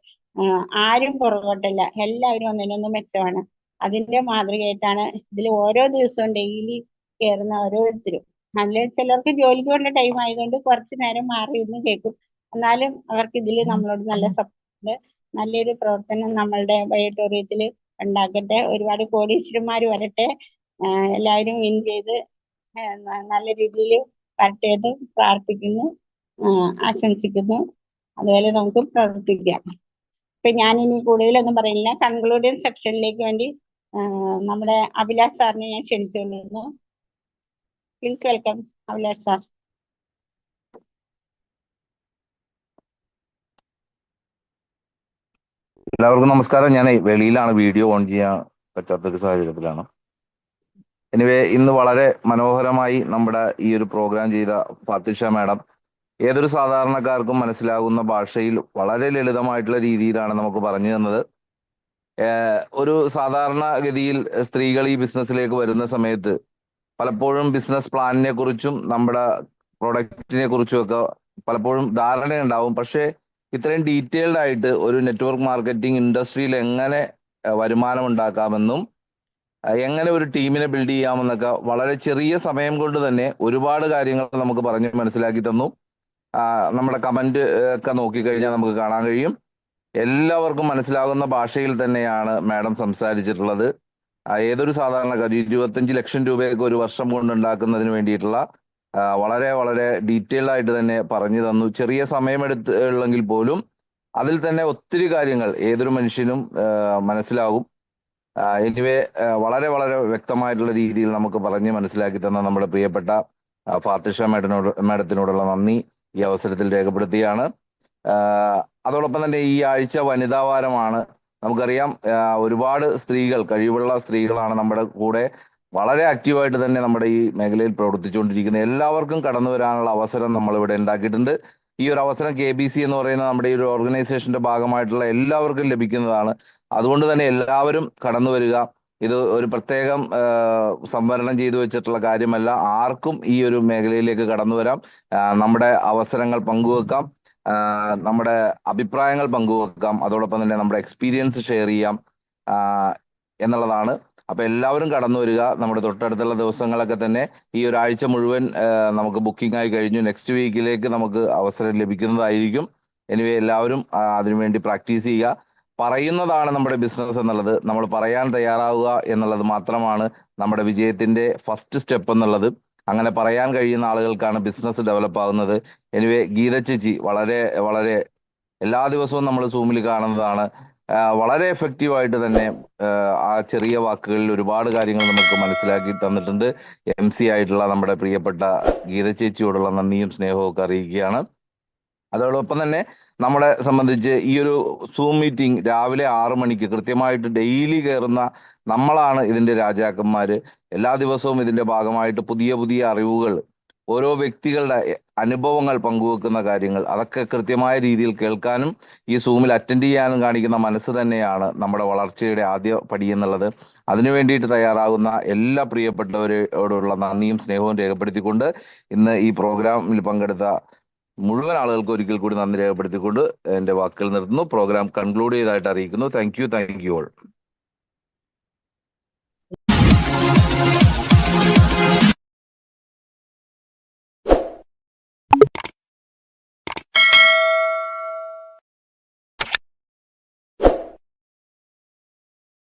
ആരും പുറകോട്ടല്ല, എല്ലാവരും ഒന്നിനൊന്ന് മെച്ചമാണ്. അതിന്റെ മാതൃകയായിട്ടാണ് ഇതിൽ ഓരോ ദിവസവും ഡെയിലി കയറുന്ന ഓരോരുത്തരും. അതിൽ ചിലർക്ക് ജോലിക്ക് വേണ്ട ടൈം ആയതുകൊണ്ട് കുറച്ചു നേരം മാറി ഇരുന്ന് കേൾക്കും. എന്നാലും അവർക്ക് ഇതിൽ നമ്മളോട് നല്ല സപ്പോർട്ട്, നല്ലൊരു പ്രവർത്തനം നമ്മളുടെ ഓഡിറ്റോറിയത്തിൽ ഉണ്ടാക്കട്ടെ. ഒരുപാട് കോടീശ്വരന്മാർ വരട്ടെ. എല്ലാവരും വിൻ ചെയ്ത് നല്ല രീതിയിൽ വരട്ടെ എന്ന് പ്രാർത്ഥിക്കുന്നു, ആശംസിക്കുന്നു. അതുപോലെ നമുക്ക് പ്രവർത്തിക്കാം. ഇപ്പൊ ഞാൻ ഇനി കൂടുതലൊന്നും പറയുന്നില്ല. കൺക്ലൂഡിങ് സെക്ഷനിലേക്ക് വേണ്ടി നമ്മുടെ അഭിലാഷ് സാറിനെ ഞാൻ ക്ഷണിച്ചുകൊള്ളുന്നു. Please welcome Abhilash sir. എല്ലാവർക്കും നമസ്കാരം. ഞാൻ വെളിയിലാണ്, വീഡിയോ ഓൺ ചെയ്യാൻ പറ്റാത്തൊരു സാഹചര്യത്തിലാണ്. എനിവേ, ഇന്ന് വളരെ മനോഹരമായി നമ്മുടെ ഈ ഒരു പ്രോഗ്രാം ചെയ്ത ഫാത്തിഷ മാഡം ഏതൊരു സാധാരണക്കാർക്കും മനസ്സിലാകുന്ന ഭാഷയിൽ വളരെ ലളിതമായിട്ടുള്ള രീതിയിലാണ് നമുക്ക് പറഞ്ഞു തന്നത്. ഒരു സാധാരണഗതിയിൽ സ്ത്രീകൾ ഈ ബിസിനസ്സിലേക്ക് വരുന്ന സമയത്ത് പലപ്പോഴും ബിസിനസ് പ്ലാനിനെ കുറിച്ചും നമ്മുടെ പ്രൊഡക്റ്റിനെ കുറിച്ചും ഒക്കെ പലപ്പോഴും ധാരണയുണ്ടാവും. പക്ഷേ ഇത്രയും ഡീറ്റെയിൽഡ് ആയിട്ട് ഒരു നെറ്റ്വർക്ക് മാർക്കറ്റിംഗ് ഇൻഡസ്ട്രിയിൽ എങ്ങനെ വരുമാനം ഉണ്ടാക്കാമെന്നും എങ്ങനെ ഒരു ടീമിനെ ബിൽഡ് ചെയ്യാമെന്നൊക്കെ വളരെ ചെറിയ സമയം കൊണ്ട് തന്നെ ഒരുപാട് കാര്യങ്ങൾ നമുക്ക് പറഞ്ഞ് മനസ്സിലാക്കി തന്നു. നമ്മുടെ കമന്റ് ഒക്കെ നോക്കിക്കഴിഞ്ഞാൽ നമുക്ക് കാണാൻ കഴിയും. എല്ലാവർക്കും മനസ്സിലാകുന്ന ഭാഷയിൽ തന്നെയാണ് മാഡം സംസാരിച്ചിട്ടുള്ളത്. ഏതൊരു സാധാരണക്കാർ 25 ലക്ഷം രൂപയൊക്കെ ഒരു വർഷം കൊണ്ട് ഉണ്ടാക്കുന്നതിന് വേണ്ടിയിട്ടുള്ള വളരെ വളരെ ഡീറ്റെയിൽഡ് ആയിട്ട് തന്നെ പറഞ്ഞു തന്നു. ചെറിയ സമയമെടുത്തുള്ളെങ്കിൽ പോലും അതിൽ തന്നെ ഒത്തിരി കാര്യങ്ങൾ ഏതൊരു മനുഷ്യനും മനസ്സിലാകും. എനിവേ, വളരെ വളരെ വ്യക്തമായിട്ടുള്ള രീതിയിൽ നമുക്ക് പറഞ്ഞ് മനസ്സിലാക്കി തന്ന നമ്മുടെ പ്രിയപ്പെട്ട ഫാത്തിഷ മാഡത്തിനോടുള്ള നന്ദി ഈ അവസരത്തിൽ രേഖപ്പെടുത്തുകയാണ്. അതോടൊപ്പം തന്നെ ഈ ആഴ്ച വനിതാ വാരമാണ്. നമുക്കറിയാം, ഒരുപാട് സ്ത്രീകൾ, കഴിവുള്ള സ്ത്രീകളാണ് നമ്മുടെ കൂടെ വളരെ ആക്റ്റീവായിട്ട് തന്നെ നമ്മുടെ ഈ മേഖലയിൽ പ്രവർത്തിച്ചുകൊണ്ടിരിക്കുന്നത്. എല്ലാവർക്കും കടന്നു വരാനുള്ള അവസരം നമ്മളിവിടെ ഉണ്ടാക്കിയിട്ടുണ്ട്. ഈ ഒരു അവസരം KBC എന്ന് പറയുന്ന നമ്മുടെ ഈ ഒരു ഓർഗനൈസേഷന്റെ ഭാഗമായിട്ടുള്ള എല്ലാവർക്കും ലഭിക്കുന്നതാണ്. അതുകൊണ്ട് തന്നെ എല്ലാവരും കടന്നു വരിക. ഇത് ഒരു പ്രത്യേകം സംവരണം ചെയ്തു വെച്ചിട്ടുള്ള കാര്യമല്ല. ആർക്കും ഈ ഒരു മേഖലയിലേക്ക് കടന്നു വരാം, നമ്മുടെ അവസരങ്ങൾ പങ്കുവെക്കാം, നമ്മുടെ അഭിപ്രായങ്ങൾ പങ്കുവെക്കാം, അതോടൊപ്പം തന്നെ നമ്മുടെ എക്സ്പീരിയൻസ് ഷെയർ ചെയ്യാം എന്നുള്ളതാണ്. അപ്പൊ എല്ലാവരും കടന്നു വരിക. നമ്മുടെ തൊട്ടടുത്തുള്ള ദിവസങ്ങളൊക്കെ തന്നെ ഈ ഒരാഴ്ച മുഴുവൻ നമുക്ക് ബുക്കിംഗ് ആയി കഴിഞ്ഞു. നെക്സ്റ്റ് വീക്കിലേക്ക് നമുക്ക് അവസരം ലഭിക്കുന്നതായിരിക്കും. എനിവേ, എല്ലാവരും അതിനുവേണ്ടി പ്രാക്ടീസ് ചെയ്യുക. പറയുന്നതാണ് നമ്മുടെ ബിസിനസ് എന്നുള്ളത്. നമ്മൾ പറയാൻ തയ്യാറാവുക എന്നുള്ളത് മാത്രമാണ് നമ്മുടെ വിജയത്തിന്റെ ഫസ്റ്റ് സ്റ്റെപ്പ് എന്നുള്ളത്. അങ്ങനെ പറയാൻ കഴിയുന്ന ആളുകൾക്കാണ് ബിസിനസ് ഡെവലപ്പ് ആകുന്നത്. എനിവേ, ഗീത ചേച്ചി വളരെ വളരെ എല്ലാ ദിവസവും നമ്മൾ സൂമിൽ കാണുന്നതാണ്. വളരെ എഫക്റ്റീവായിട്ട് തന്നെ ആ ചെറിയ വാക്കുകളിൽ ഒരുപാട് കാര്യങ്ങൾ നമുക്ക് മനസ്സിലാക്കി തന്നിട്ടുണ്ട്. MC ആയിട്ടുള്ള നമ്മുടെ പ്രിയപ്പെട്ട ഗീത ചേച്ചിയോടുള്ള നന്ദിയും സ്നേഹവും ഒക്കെ അറിയിക്കുകയാണ്. അതോടൊപ്പം തന്നെ നമ്മളെ സംബന്ധിച്ച് ഈ ഒരു സൂം മീറ്റിംഗ് രാവിലെ 6 മണിക്ക് കൃത്യമായിട്ട് ഡെയിലി കയറുന്ന നമ്മളാണ് ഇതിന്റെ രാജാക്കന്മാര്. എല്ലാ ദിവസവും ഇതിന്റെ ഭാഗമായിട്ട് പുതിയ പുതിയ അറിവുകൾ, ഓരോ വ്യക്തികളുടെ അനുഭവങ്ങൾ പങ്കുവെക്കുന്ന കാര്യങ്ങൾ, അതൊക്കെ കൃത്യമായ രീതിയിൽ കേൾക്കാനും ഈ സൂമിൽ അറ്റൻഡ് ചെയ്യാനും കാണിക്കുന്ന മനസ്സ് തന്നെയാണ് നമ്മുടെ വളർച്ചയുടെ ആദ്യ പടി എന്നുള്ളത്. അതിനു വേണ്ടിയിട്ട് തയ്യാറാകുന്ന എല്ലാ പ്രിയപ്പെട്ടവരോടുള്ള നന്ദിയും സ്നേഹവും രേഖപ്പെടുത്തിക്കൊണ്ട് ഇന്ന് ഈ പ്രോഗ്രാമിൽ പങ്കെടുത്ത മുഴുവൻ ആളുകൾക്ക് ഒരിക്കൽ കൂടി നന്ദി രേഖപ്പെടുത്തിക്കൊണ്ട് എൻ്റെ വാക്കുകൾ നിർത്തുന്നു. പ്രോഗ്രാം കൺക്ലൂഡ് ചെയ്തതായിട്ട് അറിയിക്കുന്നു. Thank you all.